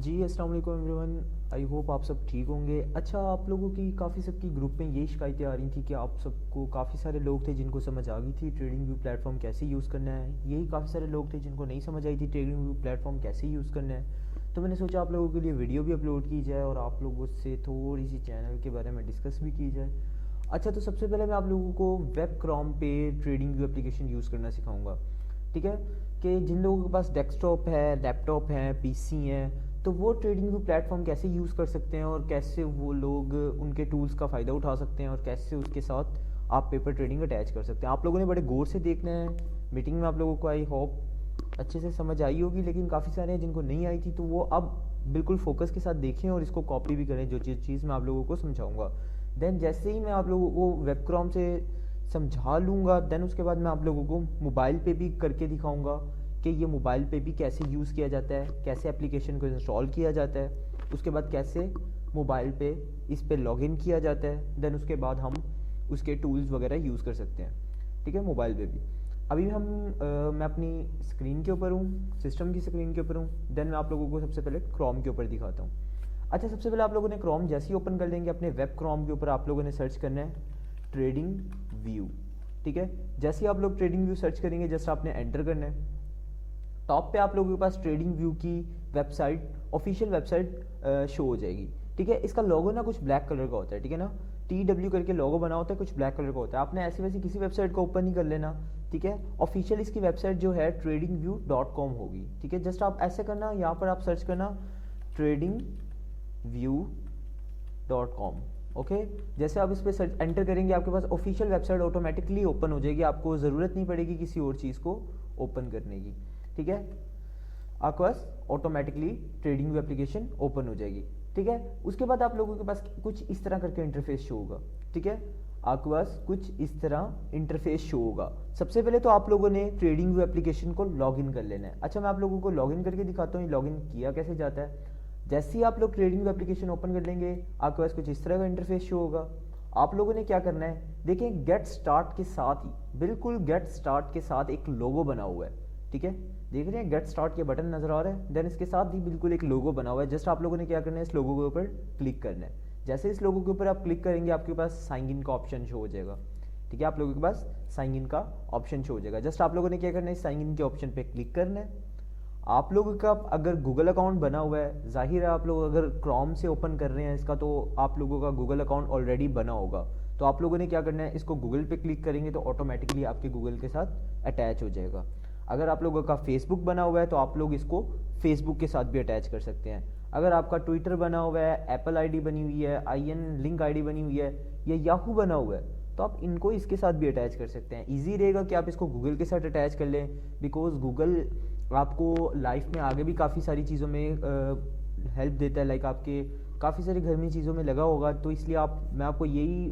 जी अस्सलाम वालेकुम everyone. I hope आप सब ठीक होंगे। अच्छा, आप लोगों की काफ़ी सबकी ग्रुप में ये शिकायतें आ रही थी कि आप सबको काफ़ी सारे लोग थे जिनको समझ आ गई थी ट्रेडिंग व्यू प्लेटफॉर्म कैसे यूज़ करना है, यही काफ़ी सारे लोग थे जिनको नहीं समझ आई थी ट्रेडिंग व्यू प्लेटफॉर्म कैसे यूज़ करना है। तो मैंने सोचा आप लोगों के लिए वीडियो भी अपलोड की जाए और आप लोगों से थोड़ी सी चैनल के बारे में डिस्कस भी की जाए। अच्छा, तो सबसे पहले मैं आप लोगों को वेब क्रोम पे ट्रेडिंग व्यू एप्लीकेशन यूज़ करना सिखाऊंगा। ठीक है, कि जिन लोगों के पास डेस्कटॉप है, लैपटॉप है, पीसी हैं, तो वो ट्रेडिंग व्यू प्लेटफॉर्म कैसे यूज़ कर सकते हैं और कैसे वो लोग उनके टूल्स का फ़ायदा उठा सकते हैं और कैसे उसके साथ आप पेपर ट्रेडिंग अटैच कर सकते हैं। आप लोगों ने बड़े गौर से देखना है। मीटिंग में आप लोगों को आई होप अच्छे से समझ आई होगी, लेकिन काफ़ी सारे हैं जिनको नहीं आई थी, तो वो अब बिल्कुल फोकस के साथ देखें और इसको कॉपी भी करें जो चीज़ मैं आप लोगों को समझाऊंगा। देन जैसे ही मैं आप लोगों को वेब क्रोम से समझा लूँगा, देन उसके बाद मैं आप लोगों को मोबाइल पे भी करके दिखाऊंगा कि ये मोबाइल पे भी कैसे यूज़ किया जाता है, कैसे एप्लीकेशन को इंस्टॉल किया जाता है, उसके बाद कैसे मोबाइल पे इस पे लॉगिन किया जाता है, देन उसके बाद हम उसके टूल्स वगैरह यूज़ कर सकते हैं। ठीक है, मोबाइल पे भी। अभी मैं अपनी स्क्रीन के ऊपर हूँ, सिस्टम की स्क्रीन के ऊपर हूँ। देन मैं आप लोगों को सबसे पहले क्रोम के ऊपर दिखाता हूँ। अच्छा, सबसे पहले आप लोगों ने क्रोम जैसे ही ओपन कर लेंगे अपने वेब क्रोम के ऊपर आप लोगों ने सर्च करना है ट्रेडिंग व्यू। ठीक है, जैसे ही आप लोग ट्रेडिंग व्यू सर्च करेंगे जस्ट आपने एंटर करना है। टॉप पे आप लोगों के पास ट्रेडिंग व्यू की वेबसाइट, ऑफिशियल वेबसाइट शो हो जाएगी। ठीक है, इसका लोगो ना कुछ ब्लैक कलर का होता है। ठीक है ना, TW करके लोगो बना होता है, कुछ ब्लैक कलर का होता है। आपने ऐसी वैसी किसी वेबसाइट को ओपन नहीं कर लेना। ठीक है, ऑफिशियल इसकी वेबसाइट जो है tradingview.com होगी। ठीक है, जस्ट आप ऐसे करना, यहाँ पर आप सर्च करना tradingview.com। ओके, जैसे आप इस पर सर्च एंटर करेंगे आपके पास ऑफिशियल वेबसाइट ऑटोमेटिकली ओपन हो जाएगी। आपको ज़रूरत नहीं पड़ेगी किसी और चीज़ को ओपन करने की। ठीक है, आपके पास automatically trading view application open हो जाएगी। ठीक है, उसके बाद आप लोगों के पास कुछ इस तरह करके इंटरफेस शो होगा। ठीक है, आपके पास कुछ इस तरह इंटरफेस शो होगा। सबसे पहले तो आप लोगों ने ट्रेडिंग व्यू एप्लीकेशन को लॉगिन कर लेना है। अच्छा, मैं आप लोगों को लॉगिन करके दिखाता हूँ लॉगिन किया कैसे जाता है। जैसे ही आप लोग ट्रेडिंग व्यू एप्लीकेशन ओपन कर लेंगे आपके पास कुछ इस तरह का इंटरफेस शो होगा। आप लोगों ने क्या करना है, देखें गेट स्टार्ट के साथ ही, बिल्कुल गेट स्टार्ट के साथ एक लोगो बना हुआ है। ठीक है, देख रहे हैं गेट स्टार्ट के बटन नजर आ रहा है, देन इसके साथ ही बिल्कुल एक लोगो बना हुआ है। जस्ट आप लोगों ने क्या करना है, इस लोगो के ऊपर क्लिक करना है। जैसे इस लोगो के ऊपर आप क्लिक करेंगे आपके पास साइन इन का ऑप्शन शो हो जाएगा। ठीक है, आप लोगों के पास साइन इन का ऑप्शन शो हो जाएगा। जस्ट आप लोगों ने क्या करना है, साइन इन के ऑप्शन पे क्लिक करना है। आप लोगों का अगर गूगल अकाउंट बना हुआ है, जाहिर है आप लोग अगर क्रोम से ओपन कर रहे हैं इसका, तो आप लोगों का गूगल अकाउंट ऑलरेडी बना होगा। तो आप लोगों ने क्या करना है, इसको गूगल पे क्लिक करेंगे तो ऑटोमेटिकली आपके गूगल के साथ अटैच हो जाएगा। अगर आप लोगों का फेसबुक बना हुआ है तो आप लोग इसको फेसबुक के साथ भी अटैच कर सकते हैं। अगर आपका ट्विटर बना हुआ है, एप्पल आईडी बनी हुई है, IN लिंक आईडी बनी हुई है, या याहू बना हुआ है, तो आप इनको इसके साथ भी अटैच कर सकते हैं। ईजी रहेगा कि आप इसको गूगल के साथ अटैच कर लें, बिकॉज गूगल आपको लाइफ में आगे भी काफ़ी सारी चीज़ों में हेल्प देता है। लाइक आपके काफ़ी सारी घर में चीज़ों में लगा होगा, तो इसलिए मैं आपको यही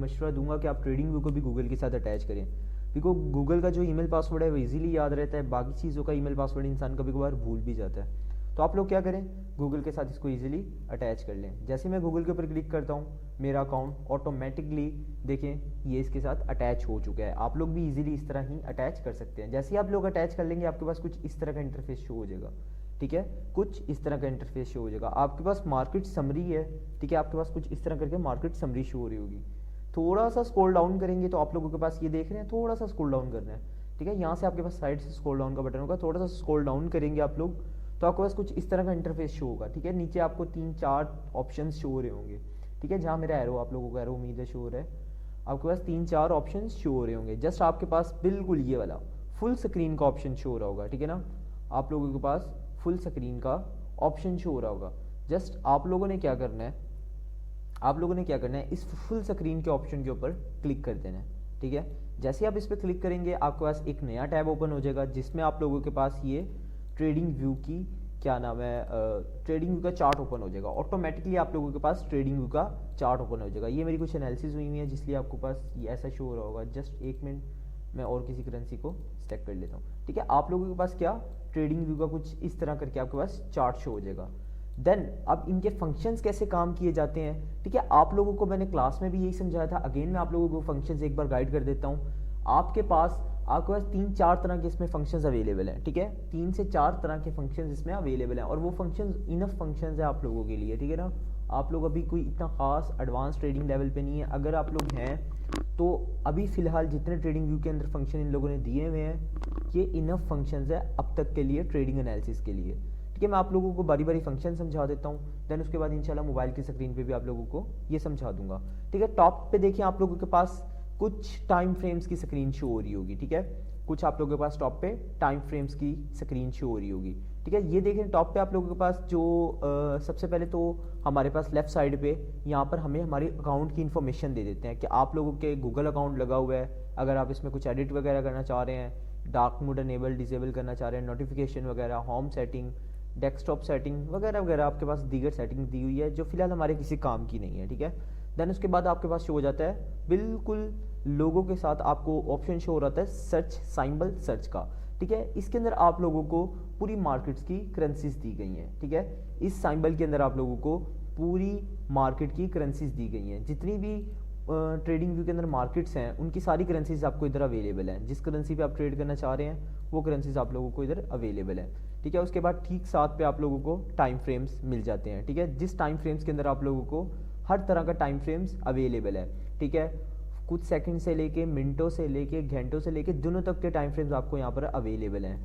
मशवरा दूंगा कि आप ट्रेडिंग व्यू को भी गूगल के साथ अटैच करें। बिकॉज गूगल का जो ईमेल पासवर्ड है वो इजीली याद रहता है, बाकी चीज़ों का ईमेल पासवर्ड इंसान कभी कभार भूल भी जाता है। तो आप लोग क्या करें, गूगल के साथ इसको इजीली अटैच कर लें। जैसे मैं गूगल के ऊपर क्लिक करता हूँ मेरा अकाउंट ऑटोमेटिकली देखें ये इसके साथ अटैच हो चुका है। आप लोग भी इजीली इस तरह ही अटैच कर सकते हैं। जैसे ही आप लोग अटैच कर लेंगे आपके पास कुछ इस तरह का इंटरफेस शो हो जाएगा। ठीक है, कुछ इस तरह का इंटरफेस शो हो जाएगा। आपके पास मार्केट समरी है। ठीक है, आपके पास कुछ इस तरह करके मार्केट समरी शो हो रही होगी। थोड़ा सा स्क्रॉल डाउन करेंगे तो आप लोगों के पास ये देख रहे हैं, थोड़ा सा स्क्रॉल डाउन करना है। ठीक है, यहाँ से आपके पास साइड से स्क्रॉल डाउन का बटन होगा, थोड़ा सा स्क्रॉल डाउन करेंगे आप लोग तो आपके पास कुछ इस तरह का इंटरफेस शो होगा। ठीक है, नीचे आपको 3-4 ऑप्शन शो हो रहे होंगे। ठीक है, जहाँ मेरा एरो आप लोगों का एरो उम्मीद है शो हो रहा है, आपके पास 3-4 ऑप्शन शो हो रहे होंगे। जस्ट आपके पास बिल्कुल ये वाला फुल स्क्रीन का ऑप्शन शो हो रहा होगा। ठीक है ना, आप लोगों के पास फुल स्क्रीन का ऑप्शन शो हो रहा होगा। जस्ट आप लोगों ने क्या करना है, इस फुल स्क्रीन के ऑप्शन के ऊपर क्लिक कर देना है। ठीक है, जैसे आप इस पर क्लिक करेंगे आपके पास एक नया टैब ओपन हो जाएगा जिसमें आप लोगों के पास ये ट्रेडिंग व्यू की क्या नाम है, ट्रेडिंग व्यू का चार्ट ओपन हो जाएगा। ऑटोमेटिकली आप लोगों के पास ट्रेडिंग व्यू का चार्ट ओपन हो जाएगा। ये मेरी कुछ एनालिसिस हुई है जिसलिए आपको पास ये ऐसा शो हो रहा होगा। जस्ट एक मिनट, मैं और किसी करेंसी को सेलेक्ट कर लेता हूँ। ठीक है, आप लोगों के पास क्या ट्रेडिंग व्यू का कुछ इस तरह करके आपके पास चार्ट शो हो जाएगा। देन अब इनके फंक्शंस कैसे काम किए जाते हैं। ठीक है, आप लोगों को मैंने क्लास में भी यही समझाया था, अगेन मैं आप लोगों को फंक्शंस एक बार गाइड कर देता हूँ। आपके पास आपके पास 3-4 तरह के इसमें फंक्शंस अवेलेबल हैं, ठीक है, 3 से 4 तरह के फंक्शंस इसमें अवेलेबल हैं और वो फंक्शंस इनफ फंक्शंस है आप लोगों के लिए, ठीक है ना। आप लोग अभी कोई इतना खास एडवांस ट्रेडिंग लेवल पे नहीं है, अगर आप लोग हैं तो अभी फ़िलहाल जितने ट्रेडिंग व्यू के अंदर फंक्शन इन लोगों ने दिए हुए हैं ये इनफ फंक्शंस है अब तक के लिए ट्रेडिंग एनालिसिस के लिए, ठीक है। मैं आप लोगों को बारी बारी फंक्शन समझा देता हूँ, देन उसके बाद इंशाल्लाह मोबाइल की स्क्रीन पे भी आप लोगों को ये समझा दूंगा, ठीक है। टॉप पे देखिए आप लोगों के पास कुछ टाइम फ्रेम्स की स्क्रीन शो हो रही होगी, ठीक है, कुछ आप लोगों के पास टॉप पे टाइम फ्रेम्स की स्क्रीन शो हो रही होगी, ठीक है। ये देखें टॉप पे आप लोगों के पास जो सबसे पहले तो हमारे पास लेफ्ट साइड पे यहाँ पर हमें हमारे अकाउंट की इन्फॉर्मेशन दे देते हैं कि आप लोगों के गूगल अकाउंट लगा हुआ है, अगर आप इसमें कुछ एडिट वगैरह करना चाह रहे हैं, डार्क मोड अनेबल डिसेबल करना चाह रहे हैं, नोटिफिकेशन वगैरह, होम सेटिंग, डेस्कटॉप सेटिंग वगैरह वगैरह आपके पास दीगर सेटिंग दी हुई है जो फिलहाल हमारे किसी काम की नहीं है, ठीक है। देन उसके बाद आपके पास शो हो जाता है बिल्कुल लोगों के साथ आपको ऑप्शन शो हो रहा है सर्च सिंबल सर्च का, ठीक है। इसके अंदर आप लोगों को पूरी मार्केट्स की करेंसीज दी गई हैं, ठीक है। इस सिंबल के अंदर आप लोगों को पूरी मार्केट की करेंसीज दी गई हैं, जितनी भी ट्रेडिंग व्यू के अंदर मार्केट्स हैं उनकी सारी करेंसीज आपको इधर अवेलेबल हैं, जिस करेंसी पे आप ट्रेड करना चाह रहे हैं वो करेंसीज आप लोगों को इधर अवेलेबल है, ठीक है। उसके बाद ठीक साथ पे आप लोगों को टाइम फ्रेम्स मिल जाते हैं, ठीक है, जिस टाइम फ्रेम्स के अंदर आप लोगों को हर तरह का टाइम फ्रेम्स अवेलेबल है, ठीक है। कुछ सेकंड से लेके मिनटों से लेके घंटों से लेके दिनों तक के टाइम फ्रेम्स आपको यहाँ पर अवेलेबल हैं,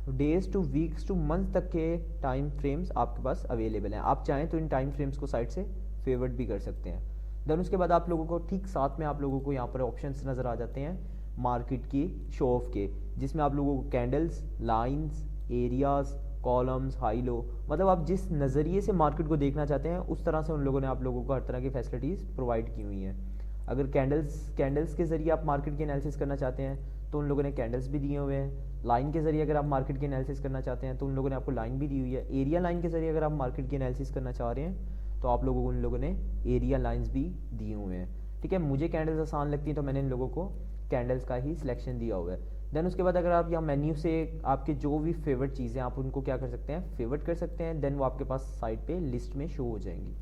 days two weeks two month तक के टाइम फ्रेम्स आपके पास अवेलेबल हैं। आप चाहें तो इन टाइम फ्रेम्स को साइड से फेवरेट भी कर सकते हैं। देन उसके बाद आप लोगों को ठीक साथ में आप लोगों को यहाँ पर ऑप्शंस नज़र आ जाते हैं मार्केट की शो ऑफ के, जिसमें आप लोगों को candles, lines, areas, columns, high low, मतलब आप जिस नज़रिए से मार्केट को देखना चाहते हैं उस तरह से उन लोगों ने आप लोगों को हर तरह की फैसिलिटीज़ प्रोवाइड की हुई हैं। अगर कैंडल्स के ज़रिए आप मार्केट की एनालिसिस करना चाहते हैं तो उन लोगों ने कैंडल्स भी दिए हुए हैं। लाइन के ज़रिए अगर आप मार्केट की एनालिसिस करना चाहते हैं तो उन लोगों ने आपको लाइन भी दी हुई है। एरिया लाइन के ज़रिए अगर आप मार्केट की एनालिसिस करना चाह रहे हैं तो आप लोगों को उन लोगों ने एरिया लाइंस भी दिए हुए हैं, ठीक है। मुझे कैंडल्स आसान लगती हैं तो मैंने इन लोगों को कैंडल्स का ही सिलेक्शन दिया हुआ है। देन उसके बाद अगर आप यहाँ मेन्यू से आपके जो भी फेवरेट चीज़ें आप उनको क्या कर सकते हैं, फेवरेट कर सकते हैं, देन वो आपके पास साइड पे लिस्ट में शो हो जाएंगी।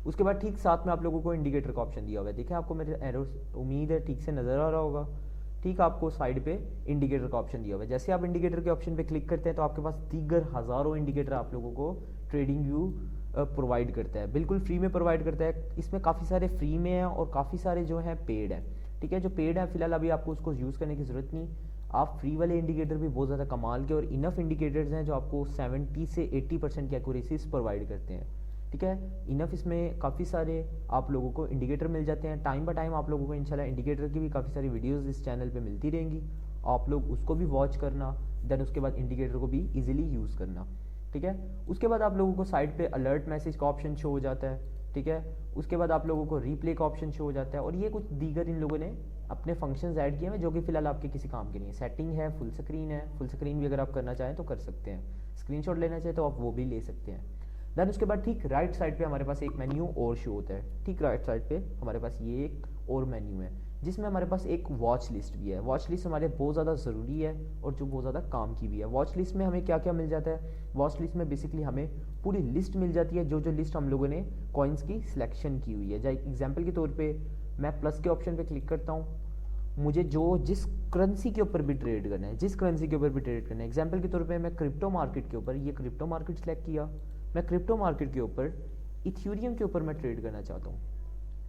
उसके बाद ठीक साथ में आप लोगों को इंडिकेटर का ऑप्शन दिया हुआ है, देखिए आपको मेरे एरो उम्मीद है ठीक से नज़र आ रहा होगा, ठीक आपको साइड पे इंडिकेटर का ऑप्शन दिया हुआ है। जैसे आप इंडिकेटर के ऑप्शन पे क्लिक करते हैं तो आपके पास दीगर हज़ारों इंडिकेटर आप लोगों को ट्रेडिंग व्यू प्रोवाइड करता है, बिल्कुल फ्री में प्रोवाइड करता है। इसमें काफ़ी सारे फ्री में हैं और काफ़ी सारे जो हैं पेड हैं, ठीक है। जो पेड है फिलहाल अभी आपको उसको यूज़ करने की ज़रूरत नहीं, आप फ्री वाले इंडिकेटर भी बहुत ज़्यादा कमाल के और इनफ इंडिकेटर्स हैं जो आपको 70 से 80% की एक्यूरेसीज प्रोवाइड करते हैं, ठीक है। इनफ इसमें काफ़ी सारे आप लोगों को इंडिकेटर मिल जाते हैं। टाइम बाय टाइम आप लोगों को इंशाल्लाह इंडिकेटर की भी काफ़ी सारी वीडियोस इस चैनल पे मिलती रहेंगी, आप लोग उसको भी वॉच करना, देन उसके बाद इंडिकेटर को भी इजीली यूज़ करना, ठीक है। उसके बाद आप लोगों को साइड पे अलर्ट मैसेज का ऑप्शन शो हो जाता है, ठीक है। उसके बाद आप लोगों को रीप्ले का ऑप्शन शो हो जाता है और ये कुछ दीगर इन लोगों ने अपने फंक्शंस ऐड किए हैं जो कि फ़िलहाल आपके किसी काम के नहीं है। सेटिंग है, फुल स्क्रीन है, फुल स्क्रीन भी अगर आप करना चाहें तो कर सकते हैं, स्क्रीनशॉट लेना चाहें तो आप वो भी ले सकते हैं। देन उसके बाद ठीक राइट साइड पे हमारे पास एक मेन्यू और शो होता है, ठीक राइट साइड पे हमारे पास ये एक और मेन्यू है जिसमें हमारे पास एक वॉच लिस्ट भी है। वॉच लिस्ट हमारे बहुत ज़्यादा ज़रूरी है और जो बहुत ज़्यादा काम की भी है। वॉच लिस्ट में हमें क्या क्या मिल जाता है, वॉच लिस्ट में बेसिकली हमें पूरी लिस्ट मिल जाती है जो जो लिस्ट हम लोगों ने कॉइन्स की सिलेक्शन की हुई है। जैसे एग्जाम्पल के तौर पर मैं प्लस के ऑप्शन पर क्लिक करता हूँ, मुझे जो जिस करेंसी के ऊपर भी ट्रेड करना है, जिस करेंसी के ऊपर भी ट्रेड करना है, एग्जाम्पल के तौर पे मैं क्रिप्टो मार्केट के ऊपर, ये क्रिप्टो मार्केट सेलेक्ट किया, मैं क्रिप्टो मार्केट के ऊपर इथेरियम के ऊपर मैं ट्रेड करना चाहता हूँ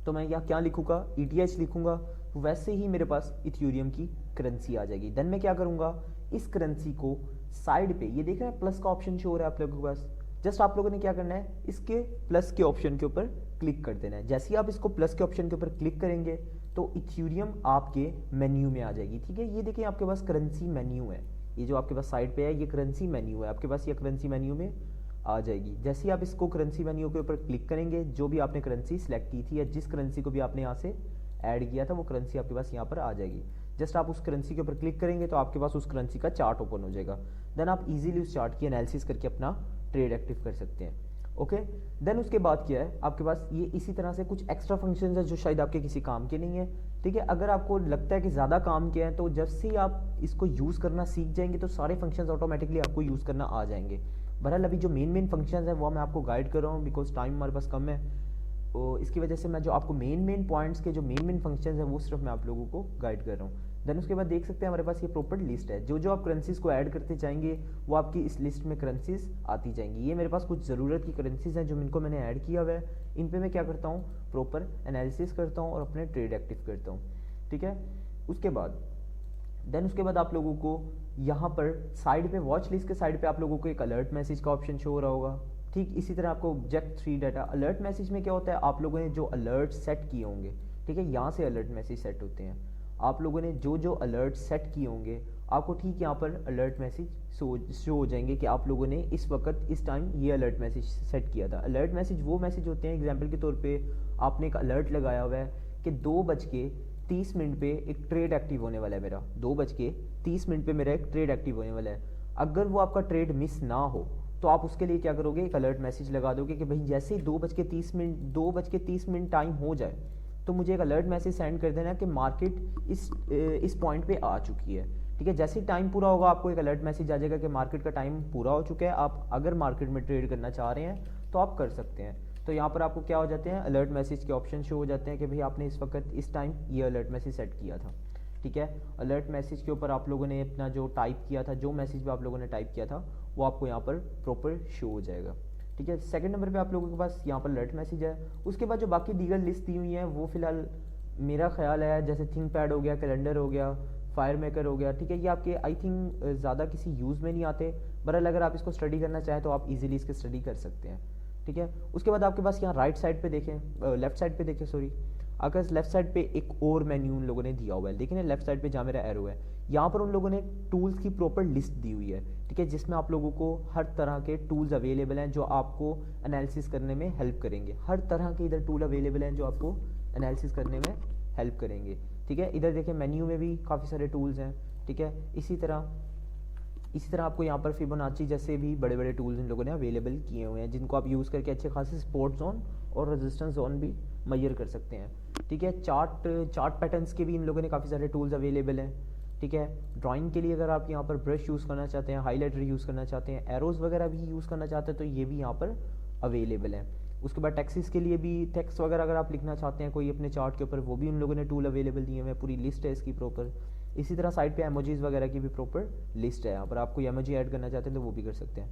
तो मैं यहाँ क्या लिखूँगा, ETH लिखूँगा, तो वैसे ही मेरे पास इथेरियम की करेंसी आ जाएगी। देन मैं क्या करूँगा, इस करेंसी को साइड पे ये देख रहे हैं प्लस का ऑप्शन शो हो रहा है आप लोगों के पास, जस्ट आप लोगों ने क्या करना है, इसके प्लस के ऑप्शन के ऊपर क्लिक कर देना है। जैसे ही आप इसको प्लस के ऑप्शन के ऊपर क्लिक करेंगे तो इथेरियम आपके मेन्यू में आ जाएगी, ठीक है। ये देखिए आपके पास करेंसी मेन्यू है, ये जो आपके पास साइड पे है ये करेंसी मेन्यू है, आपके पास ये करेंसी मेन्यू में आ जाएगी। जैसे ही आप इसको करेंसी मेन्यू के ऊपर क्लिक करेंगे, जो भी आपने करेंसी सेलेक्ट की थी या जिस करेंसी को भी आपने यहाँ से ऐड किया था वो करेंसी आपके पास यहाँ पर आ जाएगी। जस्ट आप उस करेंसी के ऊपर क्लिक करेंगे तो आपके पास उस करेंसी का चार्ट ओपन हो जाएगा। देन आप इजीली उस चार्ट की एनालिसिस करके अपना ट्रेड एक्टिव कर सकते हैं, ओके। देन उसके बाद क्या है, आपके पास ये इसी तरह से कुछ एक्स्ट्रा फंक्शंस है जो शायद आपके किसी काम के नहीं है, ठीक है। अगर आपको लगता है कि ज़्यादा काम के हैं तो जब से आप इसको यूज़ करना सीख जाएंगे तो सारे फंक्शंस ऑटोमेटिकली आपको यूज़ करना आ जाएंगे। बहरहाल अभी जो मेन फंक्शंस हैं वो मैं आपको गाइड कर रहा हूँ बिकॉज टाइम हमारे पास कम है। इसकी वजह से मैं जो आपको मेन पॉइंट्स के जो मेन फंक्शंस हैं वो सिर्फ मैं आप लोगों को गाइड कर रहा हूँ। देन उसके बाद देख सकते हैं हमारे पास ये प्रॉपर लिस्ट है, जो जो आप करेंसीज को ऐड करते जाएंगे वो आपकी इस लिस्ट में करेंसीज आती जाएंगी। ये मेरे पास कुछ ज़रूरत की करेंसीज हैं जो इनको मैंने ऐड किया हुआ है, इन पे मैं क्या करता हूँ, प्रॉपर एनालिसिस करता हूँ और अपने ट्रेड एक्टिव करता हूँ, ठीक है। उसके बाद आप लोगों को यहाँ पर साइड पे वॉच लिस्ट के साइड पे आप लोगों को एक अलर्ट मैसेज का ऑप्शन शो हो रहा होगा। ठीक इसी तरह आपको ऑब्जेक्ट 3 डाटा अलर्ट मैसेज में क्या होता है, आप लोगों ने जो अलर्ट सेट किए होंगे, ठीक है, यहाँ से अलर्ट मैसेज सेट होते हैं। आप लोगों ने जो जो अलर्ट सेट किए होंगे आपको ठीक यहाँ पर अलर्ट मैसेज शो हो जाएंगे कि आप लोगों ने इस वक्त इस टाइम ये अलर्ट मैसेज सेट किया था। अलर्ट मैसेज वो मैसेज होते हैं, एग्जाम्पल के तौर पे आपने एक अलर्ट लगाया हुआ है कि 2:30 पे एक ट्रेड एक्टिव होने वाला है मेरा, 2:30 पे मेरा एक ट्रेड एक्टिव होने वाला है। अगर वो आपका ट्रेड मिस ना हो तो आप उसके लिए क्या करोगे, एक अलर्ट मैसेज लगा दोगे कि भाई जैसे ही 2:30 टाइम हो जाए तो मुझे एक अलर्ट मैसेज सेंड कर देना कि मार्केट इस पॉइंट पे आ चुकी है, ठीक है। जैसे ही टाइम पूरा होगा आपको एक अलर्ट मैसेज आ जाएगा कि मार्केट का टाइम पूरा हो चुका है, आप अगर मार्केट में ट्रेड करना चाह रहे हैं तो आप कर सकते हैं। तो यहाँ पर आपको क्या हो जाते हैं, अलर्ट मैसेज के ऑप्शन शो हो जाते हैं कि भाई आपने इस वक्त इस टाइम ये अलर्ट मैसेज सेट किया था, ठीक है। अलर्ट मैसेज के ऊपर आप लोगों ने अपना जो टाइप किया था, जो मैसेज भी आप लोगों ने टाइप किया था वो आपको यहाँ पर प्रॉपर शो हो जाएगा, ठीक है। सेकंड नंबर पे आप लोगों के पास यहाँ पर अलर्ट मैसेज है। उसके बाद जो बाकी दीगर लिस्ट दी हुई है वो फिलहाल मेरा ख्याल है जैसे थिंक पैड हो गया, कैलेंडर हो गया, फायर मेकर हो गया, ठीक है, ये आपके आई थिंक ज़्यादा किसी यूज़ में नहीं आते, बहरहाल अगर आप इसको स्टडी करना चाहें तो आप इजीली इसके स्टडी कर सकते हैं, ठीक है। उसके बाद आपके पास यहाँ राइट साइड पे देखें, लेफ्ट साइड पे देखें सॉरी, अगर लेफ्ट साइड पे एक और मेन्यू उन लोगों ने दिया हुआ है, लेकिन लेफ्ट साइड पे जहाँ मेरा एरो है यहाँ पर उन लोगों ने टूल्स की प्रॉपर लिस्ट दी हुई है, ठीक है, जिसमें आप लोगों को हर तरह के टूल्स अवेलेबल हैं जो आपको एनालिसिस करने में हेल्प करेंगे। हर तरह के इधर टूल अवेलेबल हैं जो आपको एनालिसिस करने में हेल्प करेंगे, ठीक है। इधर देखिए मेन्यू में भी काफ़ी सारे टूल्स हैं, ठीक है। इसी तरह आपको यहाँ पर फिबोनाची जैसे भी बड़े बड़े टूल्स इन लोगों ने अवेलेबल किए हुए हैं जिनको आप यूज़ करके अच्छे खासे सपोर्ट जोन और रेजिस्टेंस जोन भी मेजर कर सकते हैं, ठीक है। चार्ट पैटर्न्स के भी इन लोगों ने काफ़ी सारे टूल्स अवेलेबल हैं, ठीक है। ड्राइंग के लिए अगर आप यहाँ पर ब्रश यूज़ करना चाहते हैं, हाईलाइटर यूज़ करना चाहते हैं, एरोज़ वगैरह भी यूज़ करना चाहते हैं तो ये भी यहाँ पर अवेलेबल है। उसके बाद टेक्सिस के लिए भी टेक्स्ट वगैरह अगर आप लिखना चाहते हैं कोई अपने चार्ट के ऊपर, वो भी उन लोगों ने टूल अवेलेबल दिए हुए हैं, पूरी लिस्ट है इसकी प्रॉपर। इसी तरह साइड पे एमोजीज वगैरह की भी प्रॉपर लिस्ट है, यहाँ पर आप कोई एमोजी ऐड करना चाहते हैं तो वो भी कर सकते हैं।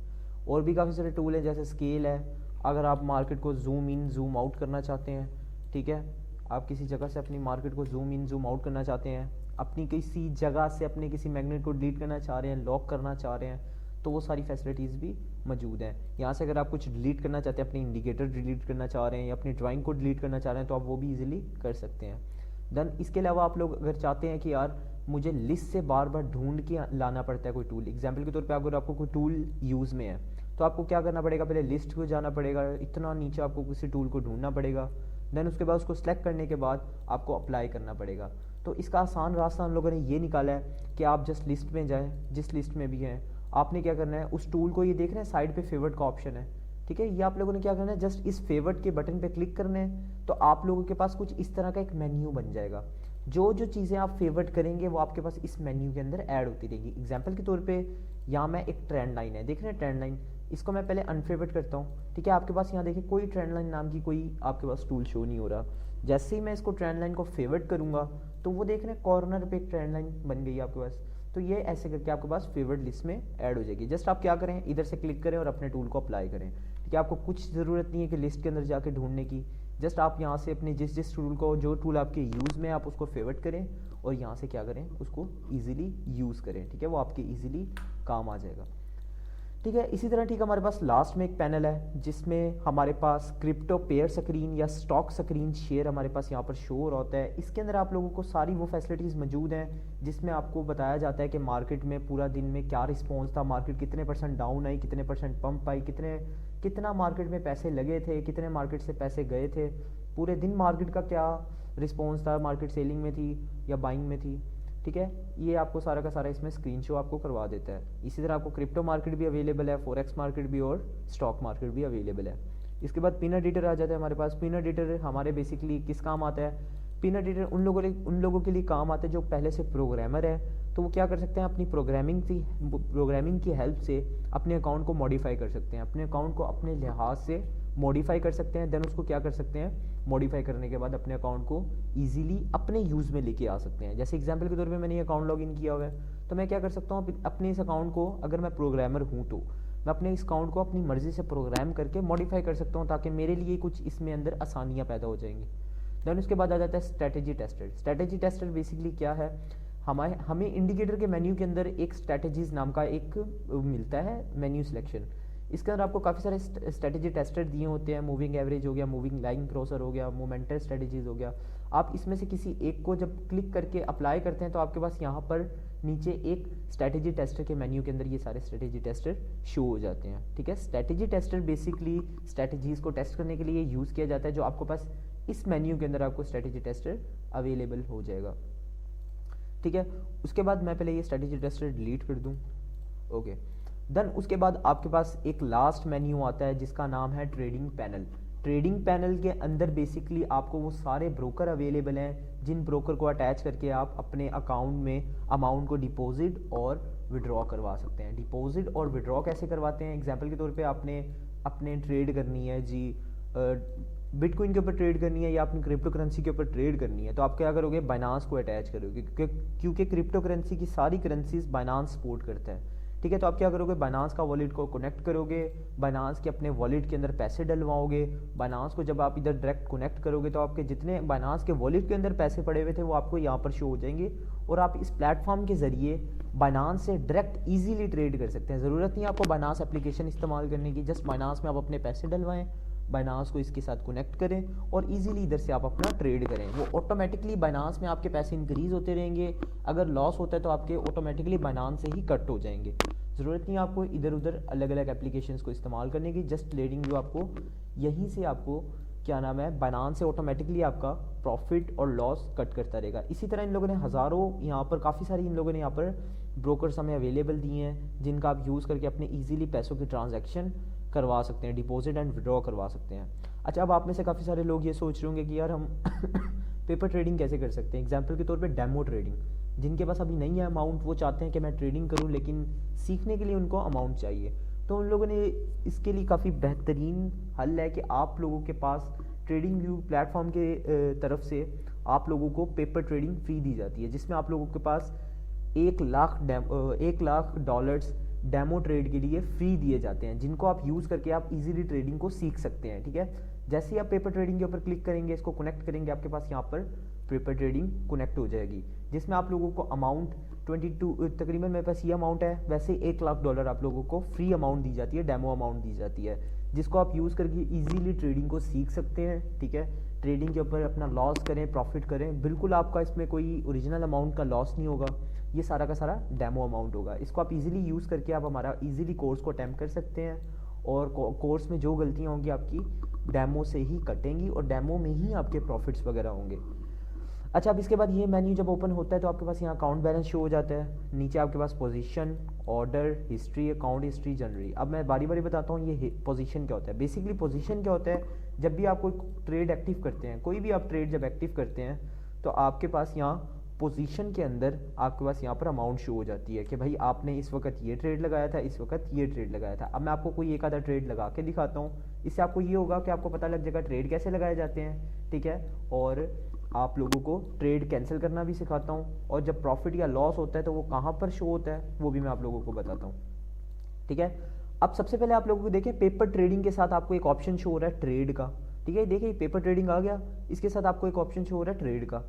और भी काफ़ी सारे टूल हैं जैसे स्केल है, अगर आप मार्केट को जूम इन जूम आउट करना चाहते हैं, ठीक है, आप किसी जगह से अपनी मार्केट को जूम इन जूम आउट करना चाहते हैं, अपनी किसी जगह से अपने किसी मैग्नेट को डिलीट करना चाह रहे हैं, लॉक करना चाह रहे हैं, तो वो सारी फैसिलिटीज़ भी मौजूद हैं। यहाँ से अगर आप कुछ डिलीट करना चाहते हैं, अपनी इंडिकेटर डिलीट करना चाह रहे हैं या अपनी ड्राइंग को डिलीट करना चाह रहे हैं तो आप वो भी इजीली कर सकते हैं। देन इसके अलावा आप लोग अगर चाहते हैं कि यार मुझे लिस्ट से बार बार ढूंढ के लाना पड़ता है कोई टूल, एग्जाम्पल के तौर पे अगर आपको कोई टूल यूज़ में है तो आपको क्या करना पड़ेगा, पहले लिस्ट को जाना पड़ेगा, इतना नीचे आपको किसी टूल को ढूंढना पड़ेगा, देन उसके बाद उसको सेलेक्ट करने के बाद आपको अप्लाई करना पड़ेगा। तो इसका आसान रास्ता हम लोगों ने ये निकाला है कि आप जस्ट लिस्ट में जाएँ, जिस लिस्ट में भी हैं, आपने क्या करना है उस टूल को, ये देख रहे हैं साइड पे फेवरेट का ऑप्शन है, ठीक है, ये आप लोगों ने क्या करना है जस्ट इस फेवरेट के बटन पे क्लिक करना है तो आप लोगों के पास कुछ इस तरह का एक मेन्यू बन जाएगा। जो जो चीज़ें आप फेवरेट करेंगे वो आपके पास इस मेन्यू के अंदर ऐड होती रहेगी। एग्जाम्पल के तौर पे यहाँ मैं एक ट्रेंड लाइन है, देख रहे हैं ट्रेंड लाइन, इसको मैं पहले अनफेवरेट करता हूँ, ठीक है। आपके पास यहाँ देखिए कोई ट्रेंड लाइन नाम की कोई आपके पास टूल शो नहीं हो रहा। जैसे ही मैं इसको ट्रेंड लाइन को फेवरेट करूँगा तो वो देख रहे हैं कॉर्नर पे एक ट्रेंड लाइन बन गई आपके पास, तो ये ऐसे करके आपके पास फेवरेट लिस्ट में ऐड हो जाएगी। जस्ट आप क्या करें, इधर से क्लिक करें और अपने टूल को अप्लाई करें, ठीक है। आपको कुछ ज़रूरत नहीं है कि लिस्ट के अंदर जाके ढूंढने की, जस्ट आप यहाँ से अपने जिस टूल को, जो टूल आपके यूज़ में आप उसको फेवरेट करें और यहाँ से क्या करें उसको ईजिली यूज़ करें, ठीक है, वो आपके ईजिली काम आ जाएगा, ठीक है। इसी तरह ठीक हमारे पास लास्ट में एक पैनल है जिसमें हमारे पास क्रिप्टो पेयर स्क्रीन या स्टॉक स्क्रीन शेयर हमारे पास यहाँ पर शो हो रहा होता है। इसके अंदर आप लोगों को सारी वो फैसिलिटीज़ मौजूद हैं जिसमें आपको बताया जाता है कि मार्केट में पूरा दिन में क्या रिस्पॉन्स था, मार्केट कितने % डाउन आई, कितने % पंप आई, कितना मार्केट में पैसे लगे थे, कितने मार्केट से पैसे गए थे, पूरे दिन मार्केट का क्या रिस्पॉन्स था, मार्केट सेलिंग में थी या बाइंग में थी, ठीक है। ये आपको सारा का सारा इसमें स्क्रीन शो आपको करवा देता है। इसी तरह आपको क्रिप्टो मार्केट भी अवेलेबल है, फॉरेक्स मार्केट भी और स्टॉक मार्केट भी अवेलेबल है। इसके बाद पिन एडिटर आ जाता है हमारे पास। पिन एडिटर हमारे बेसिकली किस काम आता है, पिन एडिटर उन लोगों के लिए काम आता है जो पहले से प्रोग्रामर है, तो वो क्या कर सकते हैं अपनी प्रोग्रामिंग की हेल्प से अपने अकाउंट को मॉडिफाई कर सकते हैं, अपने अकाउंट को अपने लिहाज से मॉडिफाई कर सकते हैं, देन उसको क्या कर सकते हैं, मॉडिफाई करने के बाद अपने अकाउंट को ईजिली अपने यूज़ में लेके आ सकते हैं। जैसे एग्जांपल के तौर पे मैंने ये अकाउंट लॉगिन किया हुआ है, तो मैं क्या कर सकता हूँ अपने इस अकाउंट को, अगर मैं प्रोग्रामर हूँ तो मैं अपने इस अकाउंट को अपनी मर्ज़ी से प्रोग्राम करके मॉडिफाई कर सकता हूँ ताकि मेरे लिए कुछ इसमें अंदर आसानियाँ पैदा हो जाएंगी। देन उसके बाद आ जाता है strategy tester. Strategy tester basically क्या है, हमें इंडिकेटर के मेन्यू के अंदर एक स्ट्रैटेजीज नाम का एक मिलता है मेन्यू सिलेक्शन। इसके अंदर आपको काफ़ी सारे स्ट्रैटेजी टेस्टर दिए होते हैं, मूविंग एवरेज हो गया, मूविंग लाइन क्रॉसर हो गया, मोमेंटल स्ट्रैटेजीज हो गया। आप इसमें से किसी एक को जब क्लिक करके अप्लाई करते हैं तो आपके पास यहाँ पर नीचे एक स्ट्रैटेजी टेस्टर के मेन्यू के अंदर ये सारे स्ट्रैटेजी टेस्टर शो हो जाते हैं। ठीक है, स्ट्रैटेजी टेस्टर बेसिकली स्ट्रैटेजीज को टेस्ट करने के लिए यूज़ किया जाता है, जो आपको पास इस मेन्यू के अंदर आपको स्ट्रैटेजी टेस्टर अवेलेबल हो जाएगा। ठीक है, उसके बाद मैं पहले ये स्ट्रैटेजी टेस्टर डिलीट कर दूं। ओके, देन उसके बाद आपके पास एक लास्ट मेन्यू आता है जिसका नाम है ट्रेडिंग पैनल। ट्रेडिंग पैनल के अंदर बेसिकली आपको वो सारे ब्रोकर अवेलेबल हैं जिन ब्रोकर को अटैच करके आप अपने अकाउंट में अमाउंट को डिपॉजिट और विड्रॉ करवा सकते हैं। डिपॉजिट और विड्रॉ कैसे करवाते हैं, एग्जांपल के तौर पे आपने अपने ट्रेड करनी है जी, बिटकॉइन के ऊपर ट्रेड करनी है या अपनी क्रिप्टो करेंसी के ऊपर ट्रेड करनी है, तो आप क्या करोगे, बाइनांस को अटैच करोगे क्योंकि क्रिप्टो करेंसी की सारी करेंसीज बाइनांस सपोर्ट करता है। ठीक है, तो आप क्या करोगे, बाइनांस का वॉलेट को कनेक्ट करोगे, बाइनांस के अपने वॉलेट के अंदर पैसे डलवाओगे। बाइनांस को जब आप इधर डायरेक्ट कनेक्ट करोगे तो आपके जितने बाइनांस के वॉलेट के अंदर पैसे पड़े हुए थे वो आपको यहाँ पर शो हो जाएंगे और आप इस प्लेटफॉर्म के ज़रिए बाइनांस से डायरेक्ट इजीली ट्रेड कर सकते हैं। ज़रूरत नहीं है आपको बाइनांस एप्लीकेशन इस्तेमाल करने की, जस्ट बाइनांस में आप अपने पैसे डलवाएं, बाइनांस को इसके साथ कनेक्ट करें और इजीली इधर से आप अपना ट्रेड करें। वो ऑटोमेटिकली बाइनांस में आपके पैसे इंक्रीज़ होते रहेंगे, अगर लॉस होता है तो आपके ऑटोमेटिकली बाइनांस से ही कट हो जाएंगे। ज़रूरत नहीं है आपको इधर उधर अलग अलग एप्लीकेशंस को इस्तेमाल करने की, जस्ट ट्रेडिंग जो आपको यहीं से आपको क्या नाम है, बाइनांस से ऑटोमेटिकली आपका प्रॉफिट और लॉस कट करता रहेगा। इसी तरह इन लोगों ने हज़ारों यहाँ पर काफ़ी सारी इन लोगों ने यहाँ पर ब्रोकर्स हमें अवेलेबल दिए हैं जिनका आप यूज़ करके अपने ईजिली पैसों की ट्रांजैक्शन करवा सकते हैं, डिपॉजिट एंड विड्रॉ करवा सकते हैं। अच्छा, अब आप में से काफ़ी सारे लोग ये सोच रहे होंगे कि यार हम पेपर ट्रेडिंग कैसे कर सकते हैं। एग्जांपल के तौर पे डेमो ट्रेडिंग, जिनके पास अभी नहीं है अमाउंट, वो चाहते हैं कि मैं ट्रेडिंग करूं लेकिन सीखने के लिए उनको अमाउंट चाहिए, तो उन लोगों ने इसके लिए काफ़ी बेहतरीन हल है कि आप लोगों के पास ट्रेडिंग व्यू प्लेटफॉर्म के तरफ से आप लोगों को पेपर ट्रेडिंग फ्री दी जाती है, जिसमें आप लोगों के पास 1 लाख डॉलर्स डेमो ट्रेड के लिए फ्री दिए जाते हैं, जिनको आप यूज़ करके आप इजीली ट्रेडिंग को सीख सकते हैं। ठीक है, जैसे ही आप पेपर ट्रेडिंग के ऊपर क्लिक करेंगे, इसको कनेक्ट करेंगे, आपके पास यहाँ पर पेपर ट्रेडिंग कनेक्ट हो जाएगी, जिसमें आप लोगों को अमाउंट 22 तकरीबन मेरे पास ये अमाउंट है, वैसे 1 लाख डॉलर आप लोगों को फ्री अमाउंट दी जाती है, डेमो अमाउंट दी जाती है, जिसको आप यूज़ करके इजीली ट्रेडिंग को सीख सकते हैं। ठीक है, ट्रेडिंग के ऊपर अपना लॉस करें, प्रॉफिट करें, बिल्कुल आपका इसमें कोई ओरिजिनल अमाउंट का लॉस नहीं होगा, ये सारा का सारा डेमो अमाउंट होगा। इसको आप इजीली यूज़ करके आप हमारा इजीली कोर्स को अटेम्प्ट कर सकते हैं और कोर्स में जो गलतियाँ होंगी आपकी डेमो से ही कटेंगी और डेमो में ही आपके प्रॉफिट्स वगैरह होंगे। अच्छा, अब इसके बाद ये मेन्यू जब ओपन होता है तो आपके पास यहाँ अकाउंट बैलेंस शो हो जाता है, नीचे आपके पास position, order, history, account history, generally. अब मैं बारी बारी बताता हूँ ये पोजीशन क्या होता है। बेसिकली पोजीशन क्या होता है, जब भी आप कोई ट्रेड एक्टिव करते हैं, कोई भी आप ट्रेड जब एक्टिव करते हैं तो आपके पास यहाँ पोजीशन के अंदर आपके पास यहाँ पर अमाउंट शो हो जाती है कि भाई आपने इस वक्त ये ट्रेड लगाया था, इस वक्त ये ट्रेड लगाया था। अब मैं आपको कोई एक आधा ट्रेड लगा के दिखाता हूँ, इससे आपको ये होगा कि आपको पता लग जाएगा ट्रेड कैसे लगाए जाते हैं। ठीक है, और आप लोगों को ट्रेड कैंसिल करना भी सिखाता हूँ, और जब प्रॉफिट या लॉस होता है तो वो कहाँ पर शो होता है वो भी मैं आप लोगों को बताता हूँ। ठीक है, अब सबसे पहले आप लोगों को देखें पेपर ट्रेडिंग के साथ आपको एक ऑप्शन शो हो रहा है ट्रेड का। ठीक है, देखिए पेपर ट्रेडिंग आ गया, इसके साथ आपको एक ऑप्शन शो हो रहा है ट्रेड का।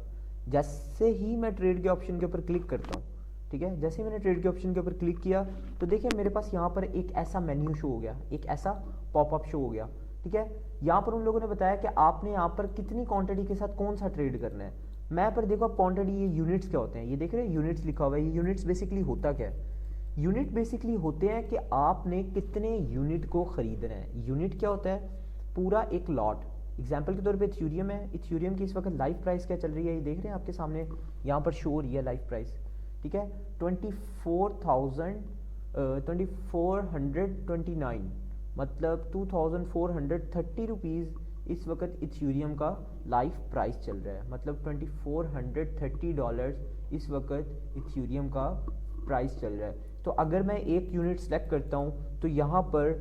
जैसे ही मैं ट्रेड के ऑप्शन के ऊपर क्लिक करता हूँ, ठीक है, जैसे ही मैंने ट्रेड के ऑप्शन के ऊपर क्लिक किया तो देखिए मेरे पास यहाँ पर एक ऐसा मेन्यू शो हो गया, एक ऐसा पॉपअप शो हो गया। ठीक है, यहाँ पर उन लोगों ने बताया कि आपने यहाँ पर कितनी क्वांटिटी के साथ कौन सा ट्रेड करना है। मैं पर देखो आप क्वांटिटी, ये यूनिट्स क्या होते हैं, ये देख रहे हैं यूनिट्स लिखा हुआ है। ये यूनिट्स बेसिकली होता क्या है, यूनिट बेसिकली होते हैं कि आपने कितने यूनिट को खरीदना है। यूनिट क्या होता है, पूरा एक लॉट। एग्जाम्पल के तौर पे इथेरियम है, इथेरियम की इस वक्त लाइव प्राइस क्या चल रही है, ये देख रहे हैं आपके सामने यहाँ पर शो हो रही है लाइव प्राइस। ठीक है, 2429 मतलब 2430 रुपीज़ इस वक्त इथेरियम का लाइव प्राइस चल रहा है, मतलब $2430 इस वक्त इथेरियम का प्राइस चल रहा है। तो अगर मैं एक यूनिट सेलेक्ट करता हूँ तो यहाँ पर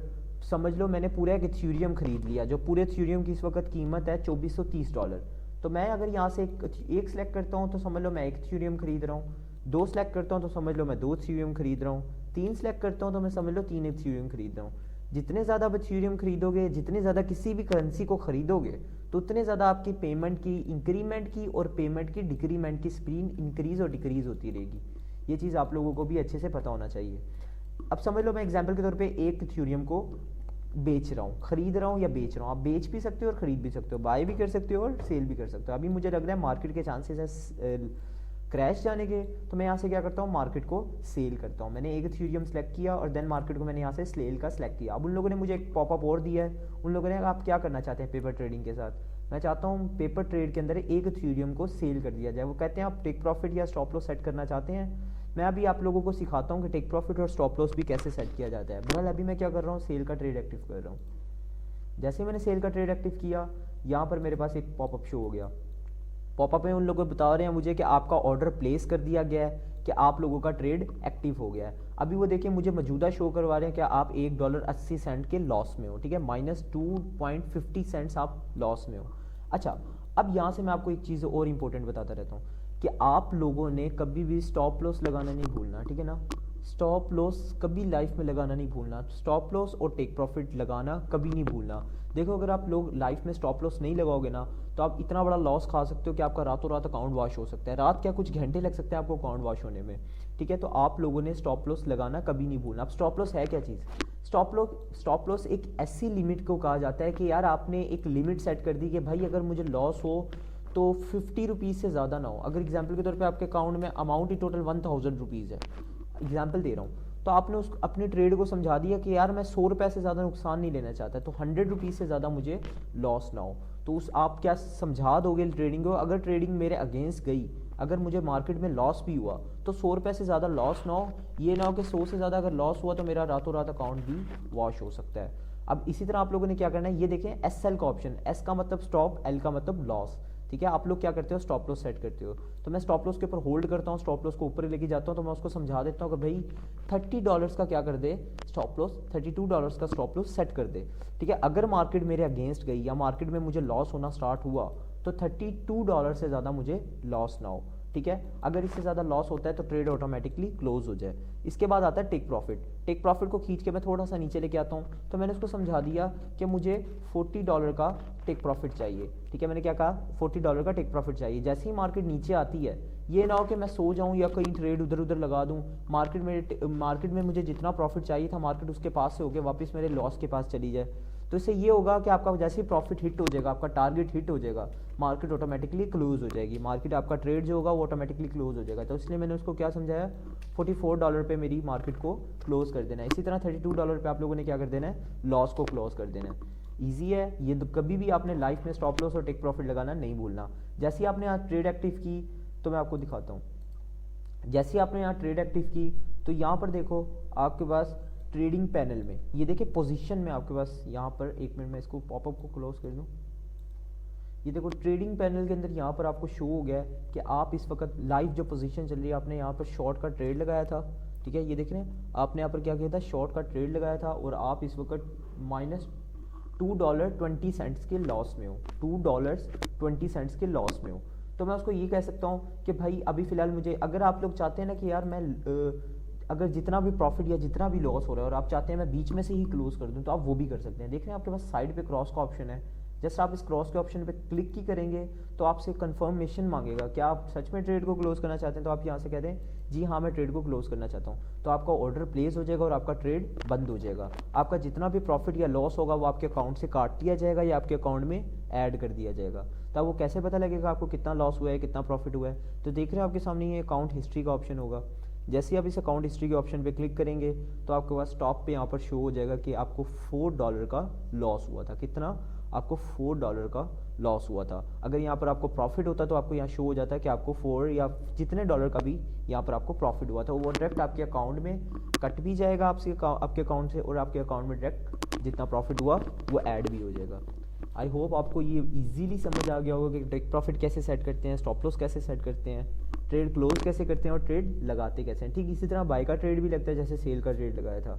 समझ लो मैंने पूरा एक इथेरियम खरीद लिया, जो पूरे इथेरियम की इस वक्त कीमत है $2430। तो मैं अगर यहाँ से एक सेलेक्ट करता हूँ तो समझ लो मैं एक इथेरियम खरीद रहा हूँ, दो सेलेक्ट करता हूँ तो समझ लो मैं दो इथेरियम खरीद रहा हूँ, तीन सेलेक्ट करता हूँ तो मैं समझ लो तीन इथेरियम खरीद रहा हूँ। जितने ज़्यादा आप इथेरियम खरीदोगे, जितने ज़्यादा किसी भी करेंसी को खरीदोगे, तो उतने ज़्यादा आपकी पेमेंट की इंक्रीमेंट की और पेमेंट की डिक्रीमेंट की स्पीड इंक्रीज़ और डिक्रीज़ होती रहेगी। ये चीज़ आप लोगों को भी अच्छे से पता होना चाहिए। अब समझ लो मैं एग्जांपल के तौर पे एक इथेरियम को बेच रहा हूँ, खरीद रहा हूँ या बेच रहा हूँ। आप बेच भी सकते हो और खरीद भी सकते हो, बाय भी कर सकते हो और सेल भी कर सकते हो। अभी मुझे लग रहा है मार्केट के चांसेस है क्रैश जाने के, तो मैं यहाँ से क्या करता हूँ, मार्केट को सेल करता हूँ। मैंने एक इथेरियम सेलेक्ट किया और देन मार्केट को मैंने यहाँ से सेल का सेलेक्ट किया। अब उन लोगों ने मुझे एक पॉपअप और दिया है, उन लोगों ने आप क्या करना चाहते हैं पेपर ट्रेडिंग के साथ। मैं चाहता हूँ पेपर ट्रेड के अंदर एक इथेरियम को सेल कर दिया जाए। वो कहते हैं आप टेक प्रॉफिट या स्टॉप लॉस सेट करना चाहते हैं। मैं अभी आप लोगों को सिखाता हूँ कि टेक प्रॉफिट और स्टॉप लॉस भी कैसे सेट किया जाता है। बहरहाल अभी मैं क्या कर रहा हूँ, सेल का ट्रेड एक्टिव कर रहा हूँ। जैसे मैंने सेल का ट्रेड एक्टिव किया, यहाँ पर मेरे पास एक पॉपअप शो हो गया। पॉपअप में उन लोगों बता रहे हैं मुझे कि आपका ऑर्डर प्लेस कर दिया गया है, कि आप लोगों का ट्रेड एक्टिव हो गया है। अभी वो देखिए मुझे मौजूदा शो करवा रहे हैं कि आप $1.80 के लॉस में हो, ठीक है, -2.50 आप लॉस में हो। अच्छा, अब यहाँ से मैं आपको एक चीज़ और इंपॉर्टेंट बताता रहता हूँ कि आप लोगों ने कभी भी स्टॉप लॉस लगाना नहीं भूलना, ठीक है ना। स्टॉप लॉस कभी लाइफ में लगाना नहीं भूलना। स्टॉप लॉस और टेक प्रॉफिट लगाना कभी नहीं भूलना। देखो अगर आप लोग लाइफ में स्टॉप लॉस नहीं लगाओगे ना, तो आप इतना बड़ा लॉस खा सकते हो कि आपका रातों रात अकाउंट वॉश हो सकता है। रात क्या, कुछ घंटे लग सकते हैं आपको अकाउंट वॉश होने में, ठीक है। तो आप लोगों ने स्टॉप लॉस लगाना कभी नहीं भूलना। अब स्टॉप लॉस है क्या चीज़? स्टॉप लॉस एक ऐसी लिमिट को कहा जाता है कि यार आपने एक लिमिट सेट कर दी कि भाई अगर मुझे लॉस हो तो 50 रुपीज़ से ज़्यादा ना हो। अगर एग्जाम्पल के तौर पे आपके अकाउंट में अमाउंट ही टोटल 1000 रुपीज़ है, एग्जाम्पल दे रहा हूँ, तो आपने उस अपने ट्रेड को समझा दिया कि यार मैं 100 रुपये से ज़्यादा नुकसान नहीं लेना चाहता, तो 100 रुपीज़ से ज़्यादा मुझे लॉस ना हो। तो उस आप क्या समझा दोगे ट्रेडिंग को, अगर ट्रेडिंग मेरे अगेंस्ट गई, अगर मुझे मार्केट में लॉस भी हुआ तो 100 रुपये से ज़्यादा लॉस ना हो। ये ना हो कि 100 से ज़्यादा अगर लॉस हुआ तो मेरा रातों रात अकाउंट भी वॉश हो सकता है। अब इसी तरह आप लोगों ने क्या करना है, ये देखें SL का ऑप्शन, S का मतलब स्टॉप, L का मतलब लॉस, ठीक है। आप लोग क्या करते हो, स्टॉप लॉस सेट करते हो। तो मैं स्टॉप लॉस के ऊपर होल्ड करता हूँ, स्टॉप लॉस को ऊपर लेके जाता हूँ, तो मैं उसको समझा देता हूँ कि भाई $30 का क्या कर दे स्टॉप लॉस, $32 का स्टॉप लॉस सेट कर दे, ठीक है। अगर मार्केट मेरे अगेंस्ट गई या मार्केट में मुझे लॉस होना स्टार्ट हुआ तो $32 से ज़्यादा मुझे लॉस ना हो, ठीक है। अगर इससे ज़्यादा लॉस होता है तो ट्रेड ऑटोमेटिकली क्लोज हो जाए। इसके बाद आता है टेक प्रॉफिट। टेक प्रॉफिट को खींच के मैं थोड़ा सा नीचे लेके आता हूँ, तो मैंने उसको समझा दिया कि मुझे $40 का टेक प्रॉफिट चाहिए, ठीक है। मैंने क्या कहा, $40 का टेक प्रॉफिट चाहिए। जैसे ही मार्केट नीचे आती है, ये ना हो कि मैं सो जाऊँ या कहीं ट्रेड उधर उधर लगा दूँ, मार्केट में मुझे जितना प्रॉफिट चाहिए था मार्केट उसके पास से होकर वापस मेरे लॉस के पास चली जाए। तो इससे ये होगा कि आपका जैसे ही प्रॉफिट हिट हो जाएगा, आपका टारगेट हिट हो जाएगा, मार्केट ऑटोमेटिकली क्लोज हो जाएगी। मार्केट आपका ट्रेड जो होगा वो ऑटोमेटिकली क्लोज हो जाएगा। तो इसलिए मैंने उसको क्या समझाया, $44 पे मेरी मार्केट को क्लोज कर देना है। इसी तरह $32 पे आप लोगों ने क्या कर देना है, लॉस को क्लोज कर देना है। ईजी है ये, तो कभी भी आपने लाइफ में स्टॉप लॉस और टेक प्रॉफिट लगाना नहीं भूलना। जैसे ही आपने यहाँ ट्रेड एक्टिव की, तो मैं आपको दिखाता हूँ, जैसे ही आपने यहाँ ट्रेड एक्टिव की तो यहाँ पर देखो आपके पास ट्रेडिंग पैनल में, ये देखिए पोजीशन में आपके पास यहाँ पर, एक मिनट में इसको पॉपअप को क्लोज कर दूँ। ये देखो ट्रेडिंग पैनल के अंदर यहाँ पर आपको शो हो गया है कि आप इस वक्त लाइव जो पोजीशन चल रही है, आपने यहाँ पर शॉर्ट का ट्रेड लगाया था, ठीक है। ये देख रहे हैं आपने यहाँ पर क्या किया था, शॉर्ट का ट्रेड लगाया था और आप इस वक्त $2.20 के लॉस में हो, $2.20 के लॉस में हो। तो मैं उसको ये कह सकता हूँ कि भाई अभी फ़िलहाल मुझे, अगर आप लोग चाहते हैं ना कि यार मैं अगर जितना भी प्रॉफिट या जितना भी लॉस हो रहा है और आप चाहते हैं मैं बीच में से ही क्लोज कर दूं, तो आप वो भी कर सकते हैं। देख रहे हैं आपके पास साइड पे क्रॉस का ऑप्शन है, जस्ट आप इस क्रॉस के ऑप्शन पे क्लिक ही करेंगे तो आपसे कंफर्मेशन मांगेगा क्या आप सच में ट्रेड को क्लोज करना चाहते हैं। तो आप यहाँ से कह दें जी हाँ मैं ट्रेड को क्लोज करना चाहता हूँ, तो आपका ऑर्डर प्लेस हो जाएगा और आपका ट्रेड बंद हो जाएगा। आपका जितना भी प्रॉफिट या लॉस होगा वो आपके अकाउंट से काट दिया जाएगा या आपके अकाउंट में ऐड कर दिया जाएगा। तब वो कैसे पता लगेगा आपको कितना लॉस हुआ है, कितना प्रॉफिट हुआ है। तो देख रहे हैं आपके सामने ये अकाउंट हिस्ट्री का ऑप्शन होगा। जैसे ही आप इस अकाउंट हिस्ट्री के ऑप्शन पे क्लिक करेंगे तो आपके पास टॉप पे यहाँ पर शो हो जाएगा कि आपको $4 का लॉस हुआ था। कितना? आपको $4 का लॉस हुआ था। अगर यहाँ पर आपको प्रॉफिट होता तो आपको यहाँ शो हो जाता है कि आपको 4 या जितने डॉलर का भी यहाँ पर आपको प्रॉफिट हुआ था, वो डायरेक्ट आपके अकाउंट में कट भी जाएगा आपके अकाउंट से, और आपके अकाउंट में डायरेक्ट जितना प्रॉफिट हुआ वो ऐड भी हो जाएगा। आई होप आपको ये इजीली समझ आ गया होगा कि टेक प्रॉफिट कैसे सेट करते हैं, स्टॉप लॉस कैसे सेट करते हैं, ट्रेड क्लोज कैसे करते हैं और ट्रेड लगाते कैसे हैं। ठीक इसी तरह बाय का ट्रेड भी लगता है जैसे सेल का ट्रेड लगाया था।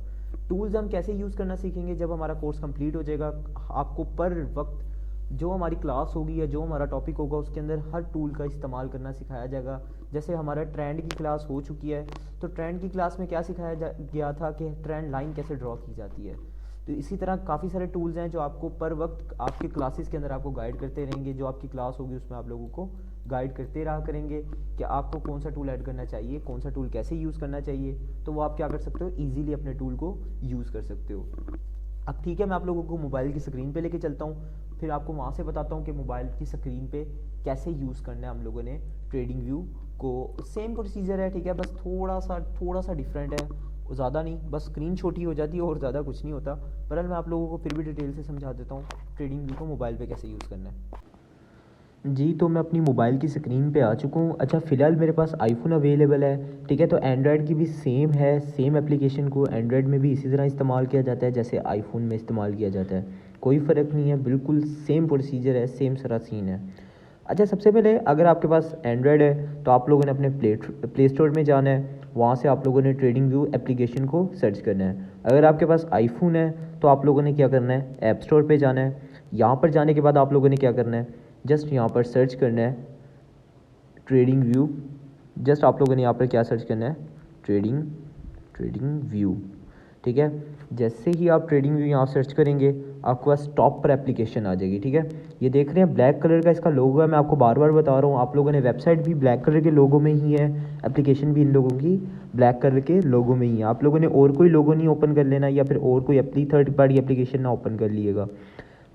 टूल्स हम कैसे यूज़ करना सीखेंगे जब हमारा कोर्स कंप्लीट हो जाएगा। आपको पर वक्त जो हमारी क्लास होगी या जो हमारा टॉपिक होगा उसके अंदर हर टूल का इस्तेमाल करना सिखाया जाएगा। जैसे हमारा ट्रेंड की क्लास हो चुकी है, तो ट्रेंड की क्लास में क्या सिखाया गया था कि ट्रेंड लाइन कैसे ड्रॉ की जाती है। तो इसी तरह काफ़ी सारे टूल्स हैं जो आपको पर वक्त आपके क्लासेस के अंदर आपको गाइड करते रहेंगे। जो आपकी क्लास होगी उसमें आप लोगों को गाइड करते रहा करेंगे कि आपको कौन सा टूल ऐड करना चाहिए, कौन सा टूल कैसे यूज़ करना चाहिए। तो वो आप क्या कर सकते हो, ईजिली अपने टूल को यूज़ कर सकते हो। अब ठीक है, मैं आप लोगों को मोबाइल की स्क्रीन पे लेके चलता हूँ, फिर आपको वहाँ से बताता हूँ कि मोबाइल की स्क्रीन पे कैसे यूज़ करना है हम लोगों ने ट्रेडिंग व्यू को। सेम प्रोसीजर है, ठीक है, बस थोड़ा सा डिफरेंट है, ज़्यादा नहीं, बस स्क्रीन छोटी हो जाती है और ज़्यादा कुछ नहीं होता। पर मैं आप लोगों को फिर भी डिटेल से समझा देता हूँ ट्रेडिंग व्यू को मोबाइल पे कैसे यूज़ करना है। जी, तो मैं अपनी मोबाइल की स्क्रीन पे आ चुका हूँ। अच्छा, फ़िलहाल मेरे पास आईफोन अवेलेबल है, ठीक है। तो एंड्रॉयड की भी सेम है, सेम एप्लीकेशन को एंड्रॉयड में भी इसी तरह इस्तेमाल किया जाता है जैसे आईफोन में इस्तेमाल किया जाता है। कोई फ़र्क नहीं है, बिल्कुल सेम प्रोसीजर है, सेम सारा सीन है। अच्छा, सबसे पहले अगर आपके पास एंड्रॉयड है तो आप लोगों ने अपने प्ले स्टोर में जाना है, वहाँ से आप लोगों ने ट्रेडिंग व्यू एप्लीकेशन को सर्च करना है। अगर आपके पास आईफोन है तो आप लोगों ने क्या करना है, ऐप स्टोर पे जाना है। यहाँ पर जाने के बाद आप लोगों ने क्या करना है, जस्ट यहाँ पर सर्च करना है ट्रेडिंग व्यू। जस्ट आप लोगों ने यहाँ पर क्या सर्च करना है, ट्रेडिंग व्यू, ठीक है। जैसे ही आप ट्रेडिंग व्यू यहाँ सर्च करेंगे आपके पास टॉप पर एप्लीकेशन आ जाएगी, ठीक है। ये देख रहे हैं ब्लैक कलर का इसका लोगो है, मैं आपको बार बार बता रहा हूँ। आप लोगों ने वेबसाइट भी ब्लैक कलर के लोगो में ही है, एप्लीकेशन भी इन लोगों की ब्लैक कलर के लोगो में ही है। आप लोगों ने और कोई लोगो नहीं ओपन कर लेना या फिर और कोई अपनी थर्ड पार्टी एप्लीकेशन ना ओपन कर लीजिएगा।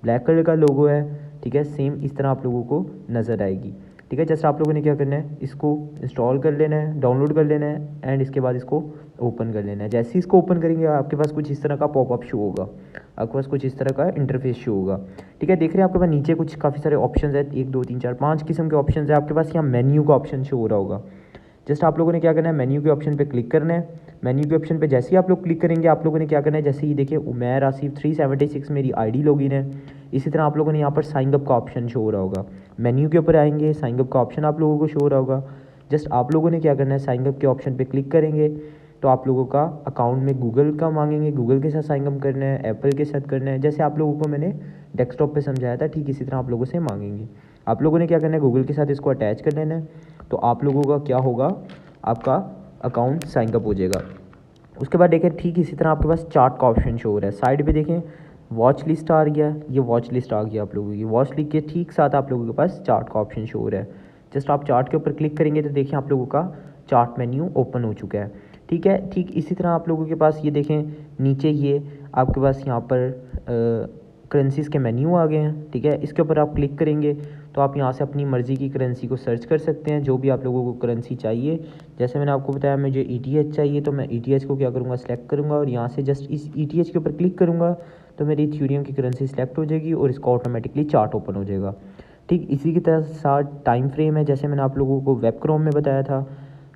ब्लैक कलर का लोगो है, ठीक है, सेम इस तरह आप लोगों को नज़र आएगी, ठीक है। जस्ट आप लोगों ने क्या करना है, इसको इंस्टॉल कर लेना है, डाउनलोड कर लेना है एंड इसके बाद इसको ओपन कर लेना है। जैसे ही इसको ओपन करेंगे आपके पास कुछ इस तरह का पॉपअप शो होगा, आपके पास कुछ इस तरह का इंटरफेस शो होगा, ठीक है। देख रहे हैं आपके पास नीचे कुछ काफ़ी सारे ऑप्शन है, 1 2 3 4 5 किस्म के ऑप्शन है आपके पास। यहाँ मेन्यू का ऑप्शन शो हो रहा होगा। जस्ट आप लोगों ने क्या करना है, मेन्यू के ऑप्शन पे क्लिक करना है। मेन्यू के ऑप्शन पे जैसे ही आप लोग क्लिक करेंगे आप लोगों ने क्या करना है, जैसे ही देखिए उमैर आसिफ 376 मेरी आईडी लॉगिन है। इसी तरह आप लोगों ने यहाँ पर साइन अप का ऑप्शन शो हो रहा होगा। मेन्यू के ऊपर आएंगे, साइन अप का ऑप्शन आप लोगों को शो हो रहा होगा। जस्ट आप लोगों ने क्या करना है, साइन अप के ऑप्शन पे क्लिक करेंगे तो आप लोगों का अकाउंट में गूगल का मांगेंगे, गूगल के साथ साइन अप करना है, एप्पल के साथ करना है। जैसे आप लोगों को मैंने डेस्कटॉप पे समझाया था ठीक इसी तरह आप लोगों से मांगेंगे। आप लोगों ने क्या करना है, गूगल के साथ इसको अटैच कर लेना है, तो आप लोगों का क्या होगा, आपका अकाउंट साइन अप हो जाएगा। उसके बाद देखें ठीक इसी तरह आपके पास चार्ट का ऑप्शन शो हो रहा है। साइड पे देखें वॉच लिस्ट आ गया, ये वॉच लिस्ट आ गया आप लोगों की। वॉच लिस्ट के ठीक साथ आप लोगों के पास चार्ट का ऑप्शन शो हो रहा है। जस्ट आप चार्ट के ऊपर क्लिक करेंगे तो देखिए आप लोगों का चार्ट मेन्यू ओपन हो चुका है, ठीक है। ठीक इसी तरह आप लोगों के पास ये देखें नीचे ये आपके पास यहाँ पर करेंसीज़ के मेन्यू आ गए हैं, ठीक है। इसके ऊपर आप क्लिक करेंगे तो आप यहाँ से अपनी मर्ज़ी की करेंसी को सर्च कर सकते हैं, जो भी आप लोगों को करेंसी चाहिए। जैसे मैंने आपको बताया मुझे ETH चाहिए तो मैं ETH को क्या करूँगा, सेलेक्ट करूँगा और यहाँ से जस्ट इस ETH के ऊपर क्लिक करूँगा तो मेरी इथेरियम की करेंसी सेलेक्ट हो जाएगी और इसका ऑटोमेटिकली चार्ट ओपन हो जाएगा। ठीक इसी की तरह साथ टाइम फ्रेम है, जैसे मैंने आप लोगों को वेब क्रोम में बताया था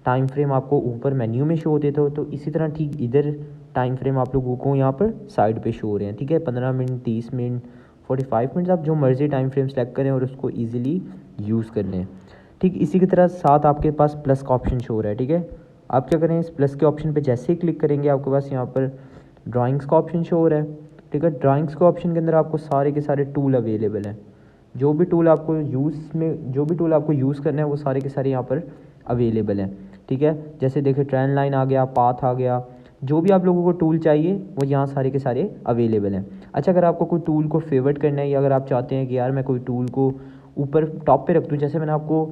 टाइम फ्रेम आपको ऊपर मेन्यू में शो होते थे, तो इसी तरह ठीक इधर टाइम फ्रेम आप लोगों को यहाँ पर साइड पे शो हो रहे हैं, ठीक है। 15 मिनट, 30 मिनट, 45 मिनट, आप जो मर्जी टाइम फ्रेम सेलेक्ट करें और उसको ईजिली यूज़ कर लें। ठीक इसी की तरह साथ आपके पास प्लस का ऑप्शन शो हो रहा है, ठीक है। आप क्या करें, इस प्लस के ऑप्शन पे जैसे ही क्लिक करेंगे आपके पास यहाँ पर ड्राइंग्स का ऑप्शन शो हो रहा है, ठीक है। ड्राइंग्स के ऑप्शन के अंदर आपको सारे के सारे टूल अवेलेबल हैं। जो भी टूल आपको यूज़ करना है वो सारे के सारे यहाँ पर अवेलेबल हैं, ठीक है। जैसे देखिए ट्रेंड लाइन आ गया, पाथ आ गया, जो भी आप लोगों को टूल चाहिए वो यहाँ सारे के सारे अवेलेबल हैं। अच्छा, अगर आपको कोई टूल को फेवरेट करना है या अगर आप चाहते हैं कि यार मैं कोई टूल को ऊपर टॉप पे रख दूँ, जैसे मैंने आपको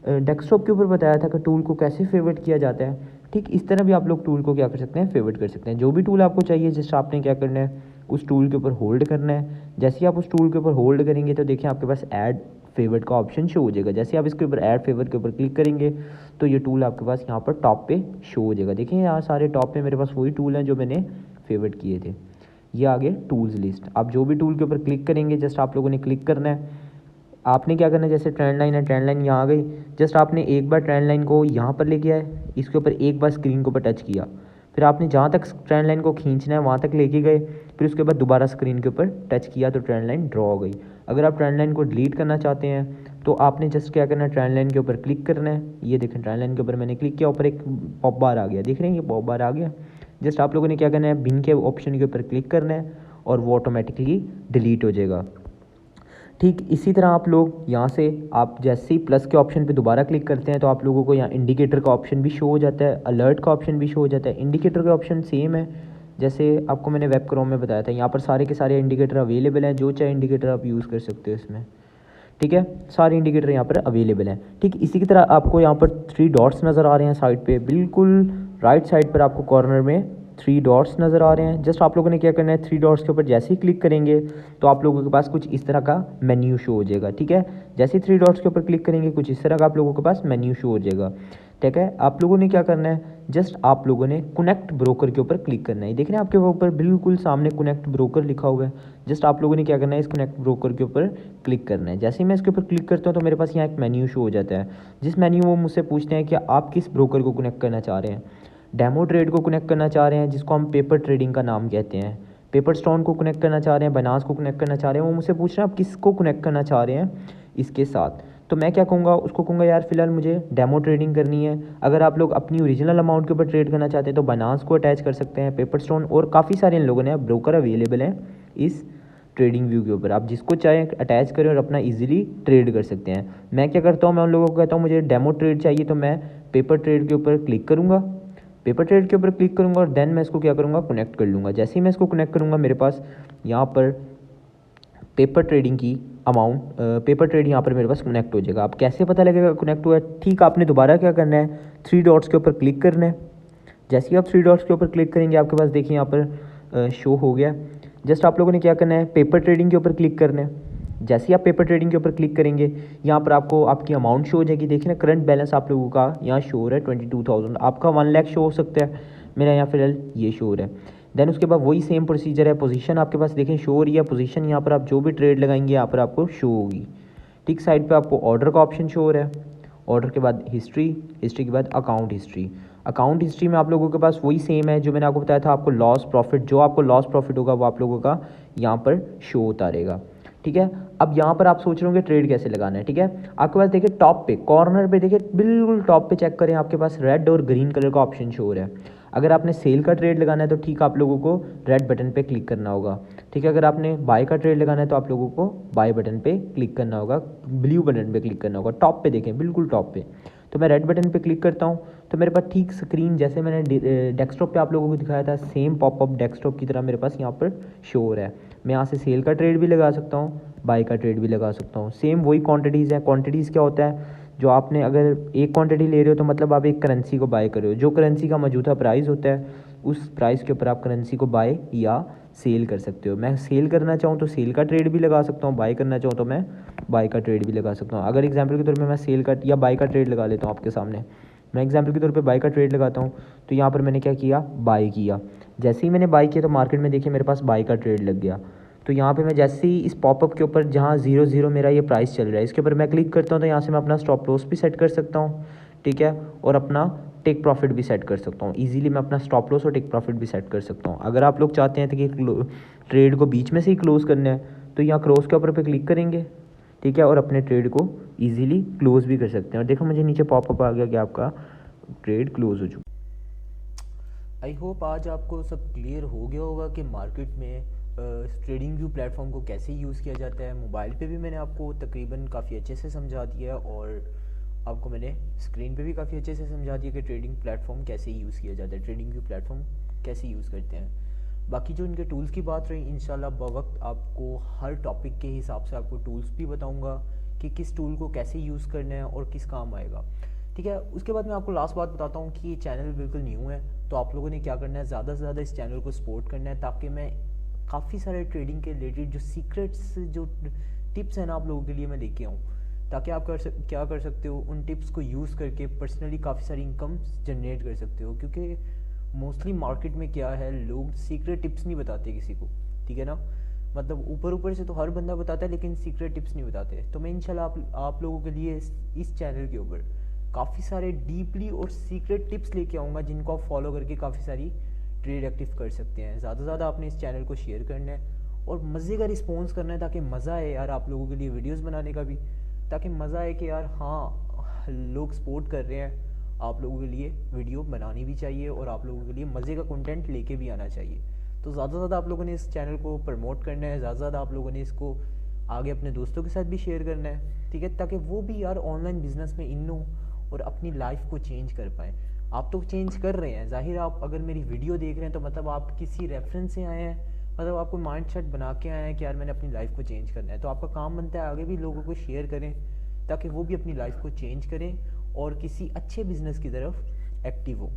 डेस्कटॉप के ऊपर बताया था कि टूल को कैसे फेवरेट किया जाता है, ठीक इस तरह भी आप लोग टूल को क्या कर सकते हैं, फेवरेट कर सकते हैं। जो भी टूल आपको चाहिए जस्ट आपने क्या करना है, उस टूल के ऊपर होल्ड करना है। जैसे ही आप उस टूल के ऊपर होल्ड करेंगे तो देखिए आपके पास ऐड फेवरेट का ऑप्शन शो हो जाएगा। जैसे आप इसके ऊपर ऐड फेवरेट के ऊपर क्लिक करेंगे तो ये टूल आपके पास यहाँ पर टॉप पे शो हो जाएगा। देखिए यहाँ सारे टॉप पे मेरे पास वही टूल हैं जो मैंने फेवरेट किए थे। ये आगे टूल्स लिस्ट, आप जो भी टूल के ऊपर क्लिक करेंगे जस्ट आप लोगों ने क्लिक करना है। आपने क्या करना है, जैसे ट्रेंड लाइन है, ट्रेंड लाइन यहाँ आ गई, जस्ट आपने एक बार ट्रेंड लाइन को यहाँ पर लेके आए, इसके ऊपर एक बार स्क्रीन के ऊपर टच किया, फिर आपने जहाँ तक ट्रेंड लाइन को खींचना है वहाँ तक लेके गए, फिर उसके बाद दोबारा स्क्रीन के ऊपर टच किया तो ट्रेंड लाइन ड्रॉ हो गई। अगर आप ट्रेंड लाइन को डिलीट करना चाहते हैं तो आपने जस्ट क्या करना है, ट्रेंड लाइन के ऊपर क्लिक करना है। ये देखें ट्रेंड लाइन के ऊपर मैंने क्लिक किया, ऊपर एक पॉप बार आ गया, देख रहे हैं ये पॉप बार आ गया। जस्ट आप लोगों ने क्या करना है, बिन के ऑप्शन के ऊपर क्लिक करना है और वो ऑटोमेटिकली डिलीट हो जाएगा। ठीक इसी तरह आप लोग यहाँ से आप जैसे ही प्लस के ऑप्शन पे दोबारा क्लिक करते हैं तो आप लोगों को यहाँ इंडिकेटर का ऑप्शन भी शो हो जाता है, अलर्ट का ऑप्शन भी शो हो जाता है। इंडिकेटर का ऑप्शन सेम है जैसे आपको मैंने वेब क्रोम में बताया था, यहाँ पर सारे के सारे इंडिकेटर अवेलेबल हैं, जो चाहे इंडिकेटर आप यूज़ कर सकते हो इसमें। ठीक है, सारे इंडिकेटर यहाँ पर अवेलेबल हैं। ठीक इसी की तरह आपको यहाँ पर 3 डॉट्स नज़र आ रहे हैं साइड पे, बिल्कुल राइट साइड पर आपको कॉर्नर में 3 डॉट्स नज़र आ रहे हैं। जस्ट आप लोगों ने क्या करना है, 3 डॉट्स के ऊपर जैसे ही क्लिक करेंगे तो आप लोगों के पास कुछ इस तरह का मेन्यू शो हो जाएगा। ठीक है, जैसे ही 3 डॉट्स के ऊपर क्लिक करेंगे कुछ इस तरह का आप लोगों के पास मेन्यू शो हो जाएगा। ठीक है, आप लोगों ने क्या करना है, जस्ट आप लोगों ने कनेक्ट ब्रोकर के ऊपर क्लिक करना है। देख रहे हैं आपके ऊपर बिल्कुल सामने कनेक्ट ब्रोकर लिखा हुआ है। जस्ट आप लोगों ने क्या करना है, इस कनेक्ट ब्रोकर के ऊपर क्लिक करना है। जैसे ही मैं इसके ऊपर क्लिक करता हूँ तो मेरे पास यहाँ एक मेन्यू शो हो जाता है, जिस मेन्यू वो मुझसे पूछते हैं कि आप किस ब्रोकर को कनेक्ट करना चाह रहे हैं। डेमो ट्रेड को कनेक्ट करना चाह रहे हैं, जिसको हम पेपर ट्रेडिंग का नाम कहते हैं, पेपर स्टोन को कनेक्ट करना चाह रहे हैं, बाइनेंस को कनेक्ट करना चाह रहे हैं। वो मुझसे पूछ रहे हैं आप किसको कनेक्ट करना चाह रहे हैं इसके साथ। तो मैं क्या कहूँगा, उसको कहूँगा यार फिलहाल मुझे डेमो ट्रेडिंग करनी है। अगर आप लोग अपनी ओरिजिनल अमाउंट के ऊपर ट्रेड करना चाहते हैं तो बाइनेंस को अटैच कर सकते हैं, पेपर स्टोन और काफ़ी सारे इन लोगों ने ब्रोकर अवेलेबल हैं इस ट्रेडिंग व्यू के ऊपर, आप जिसको चाहे अटैच करें और अपना इजीली ट्रेड कर सकते हैं। मैं क्या करता हूँ, मैं उन लोगों को कहता हूँ मुझे डेमो ट्रेड चाहिए तो मैं पेपर ट्रेड के ऊपर क्लिक करूँगा, पेपर ट्रेड के ऊपर क्लिक करूँगा और देन मैं इसको क्या करूँगा, कनेक्ट कर लूँगा। जैसे ही मैं इसको कनेक्ट करूँगा मेरे पास यहाँ पर पेपर ट्रेडिंग की अमाउंट, पेपर ट्रेड यहाँ पर मेरे पास कनेक्ट हो जाएगा। अब कैसे पता लगेगा कनेक्ट हुआ है, ठीक आपने दोबारा क्या करना है, 3 डॉट्स के ऊपर क्लिक करना है। जैसे ही आप 3 डॉट्स के ऊपर क्लिक करेंगे आपके पास देखिए यहाँ पर शो हो गया। जस्ट आप लोगों ने क्या करना है, पेपर ट्रेडिंग के ऊपर क्लिक करना है। जैसे ही आप पेपर ट्रेडिंग के ऊपर क्लिक करेंगे यहाँ पर आपको आपकी अमाउंट शो हो जाएगी। देखिए ना, करंट बैलेंस आप लोगों का यहाँ शो हो रहा है 22,000, आपका 1 लाख शो हो सकता है, मेरा यहाँ फिलहाल ये शो हो रहा है। देन उसके बाद वही सेम प्रोसीजर है, पोजीशन आपके पास देखें शो हो रही है, पोजीशन यहाँ पर आप जो भी ट्रेड लगाएंगे यहाँ पर आपको शो होगी। ठीक साइड पे आपको ऑर्डर का ऑप्शन शो हो रहा है, ऑर्डर के बाद हिस्ट्री, हिस्ट्री के बाद अकाउंट हिस्ट्री। अकाउंट हिस्ट्री में आप लोगों के पास वही सेम है जो मैंने आपको बताया था, आपको लॉस प्रॉफिट, जो आपको लॉस प्रॉफिट होगा वो आप लोगों का यहाँ पर शो होता रहेगा। ठीक है, अब यहाँ पर आप सोच रहे होंगे ट्रेड कैसे लगाना है। ठीक है, आपके पास देखिए टॉप पे कॉर्नर पे देखिए, बिल्कुल टॉप पे चेक करें, आपके पास रेड और ग्रीन कलर का ऑप्शन शो हो रहा है। अगर आपने सेल का ट्रेड लगाना है तो ठीक आप लोगों को रेड बटन पे क्लिक करना होगा। ठीक है, अगर आपने बाय का ट्रेड लगाना है तो आप लोगों को बाय बटन पे क्लिक करना होगा, ब्लू बटन पे क्लिक करना होगा। टॉप पे देखें, बिल्कुल टॉप पे, तो मैं रेड बटन पे क्लिक करता हूँ तो मेरे पास ठीक स्क्रीन जैसे मैंने डेस्कटॉप पे आप लोगों को दिखाया था, सेम पॉपअप डेस्कटॉप की तरह मेरे पास यहाँ पर शो हो रहा है। मैं यहाँ से सेल का ट्रेड भी लगा सकता हूँ, बाय का ट्रेड भी लगा सकता हूँ। सेम वही क्वांटिटीज़ हैं। क्वांटिटीज़ क्या होता है, जो आपने अगर एक क्वांटिटी ले रहे हो तो मतलब आप एक करेंसी को बाय कर रहे हो, जो करेंसी का मौजूदा प्राइस होता है उस प्राइस के ऊपर आप करेंसी को बाय या सेल कर सकते हो। मैं सेल करना चाहूँ तो सेल का ट्रेड भी लगा सकता हूँ, बाय करना चाहूँ तो मैं बाय का ट्रेड भी लगा सकता हूँ। अगर एग्जांपल के तौर पे मैं सेल का या बाय का ट्रेड लगा लेता हूँ आपके सामने, मैं एग्जांपल के तौर पे बाय का ट्रेड लगाता हूँ तो यहाँ पर मैंने क्या किया, बाय किया। जैसे ही मैंने बाय किया तो मार्केट में देखिए मेरे पास बाय का ट्रेड लग गया। तो यहाँ पे मैं जैसे ही इस पॉपअप के ऊपर जहाँ 00 मेरा ये प्राइस चल रहा है इसके ऊपर मैं क्लिक करता हूँ तो यहाँ से मैं अपना स्टॉप लॉस भी सेट कर सकता हूँ। ठीक है, और अपना टेक प्रॉफिट भी सेट कर सकता हूँ। इजीली मैं अपना स्टॉप लॉस और टेक प्रॉफिट भी सेट कर सकता हूँ। अगर आप लोग चाहते हैं कि ट्रेड को बीच में से ही क्लोज़ करना है तो यहाँ क्लोज के ऊपर पे क्लिक करेंगे। ठीक है, और अपने ट्रेड को ईजिली क्लोज़ भी कर सकते हैं। और देखो मुझे नीचे पॉपअप आ गया कि आपका ट्रेड क्लोज हो चुका। आई होप आज आपको सब क्लियर हो गया होगा कि मार्केट में ट्रेडिंग व्यू प्लेटफॉर्म को कैसे यूज़ किया जाता है। मोबाइल पे भी मैंने आपको तकरीबन काफ़ी अच्छे से समझा दिया और आपको मैंने स्क्रीन पे भी काफ़ी अच्छे से समझा दिया कि ट्रेडिंग प्लेटफॉर्म कैसे यूज़ किया जाता है, ट्रेडिंग व्यू प्लेटफॉर्म कैसे यूज़ करते हैं। बाकी जो इनके टूल्स की बात रही, इंशाल्लाह बवक्त आपको हर टॉपिक के हिसाब से आपको टूल्स भी बताऊँगा कि किस टूल को कैसे यूज़ करना है और किस काम आएगा। ठीक है, उसके बाद मैं आपको लास्ट बात बताता हूँ कि ये चैनल बिल्कुल न्यू है तो आप लोगों ने क्या करना है, ज़्यादा से ज़्यादा इस चैनल को सपोर्ट करना है ताकि मैं काफ़ी सारे ट्रेडिंग के रिलेटेड जो सीक्रेट्स, जो टिप्स हैं ना आप लोगों के लिए मैं लेके आऊँ, ताकि आप क्या कर सकते हो, उन टिप्स को यूज़ करके पर्सनली काफ़ी सारी इनकम जनरेट कर सकते हो। क्योंकि मोस्टली मार्केट में क्या है, लोग सीक्रेट टिप्स नहीं बताते किसी को। ठीक है ना, मतलब ऊपर ऊपर से तो हर बंदा बताता है लेकिन सीक्रेट टिप्स नहीं बताते। तो मैं इंशाल्लाह आप लोगों के लिए इस चैनल के ऊपर काफ़ी सारे डीपली और सीक्रेट टिप्स लेके आऊँगा जिनको आप फॉलो करके काफ़ी सारी ट्रेड एक्टिव कर सकते हैं। ज़्यादा से ज़्यादा आपने इस चैनल को शेयर करना है और मज़े का रिस्पॉन्स करना है ताकि मज़ा आए यार आप लोगों के लिए वीडियोस बनाने का भी, ताकि मज़ा आए कि यार हाँ लोग सपोर्ट कर रहे हैं, आप लोगों के लिए वीडियो बनानी भी चाहिए और आप लोगों के लिए मज़े का कंटेंट लेके भी आना चाहिए। तो ज़्यादा से ज़्यादा आप लोगों ने इस चैनल को प्रमोट करना है, ज़्यादा से ज़्यादा आप लोगों ने इसको आगे अपने दोस्तों के साथ भी शेयर करना है, ठीक है, ताकि वो भी यार ऑनलाइन बिजनेस में इन हो और अपनी लाइफ को चेंज कर पाएँ। आप तो चेंज कर रहे हैं, ज़ाहिर आप अगर मेरी वीडियो देख रहे हैं तो मतलब आप किसी रेफरेंस से आए हैं, मतलब आपको माइंड सेट बना के आए हैं कि यार मैंने अपनी लाइफ को चेंज करना है। तो आपका काम बनता है आगे भी लोगों को शेयर करें ताकि वो भी अपनी लाइफ को चेंज करें और किसी अच्छे बिजनेस की तरफ एक्टिव हो।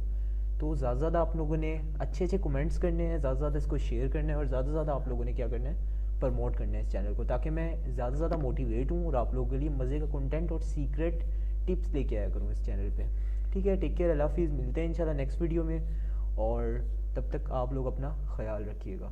तो ज़्यादा से ज़्यादा आप लोगों ने अच्छे अच्छे कमेंट्स करने हैं, ज़्यादा से ज़्यादा इसको शेयर करना है और ज़्यादा से ज़्यादा आप लोगों ने क्या करना है, प्रमोट करना है इस चैनल को, ताकि मैं ज़्यादा से ज़्यादा मोटिवेट हूँ और आप लोगों के लिए मज़े का कंटेंट और सीक्रेट टिप्स लेके आया करूँ इस चैनल पे। ठीक है, टेक केयर, अल्लाह हाफिज़, मिलते हैं इंशाल्लाह नेक्स्ट वीडियो में और तब तक आप लोग अपना ख्याल रखिएगा।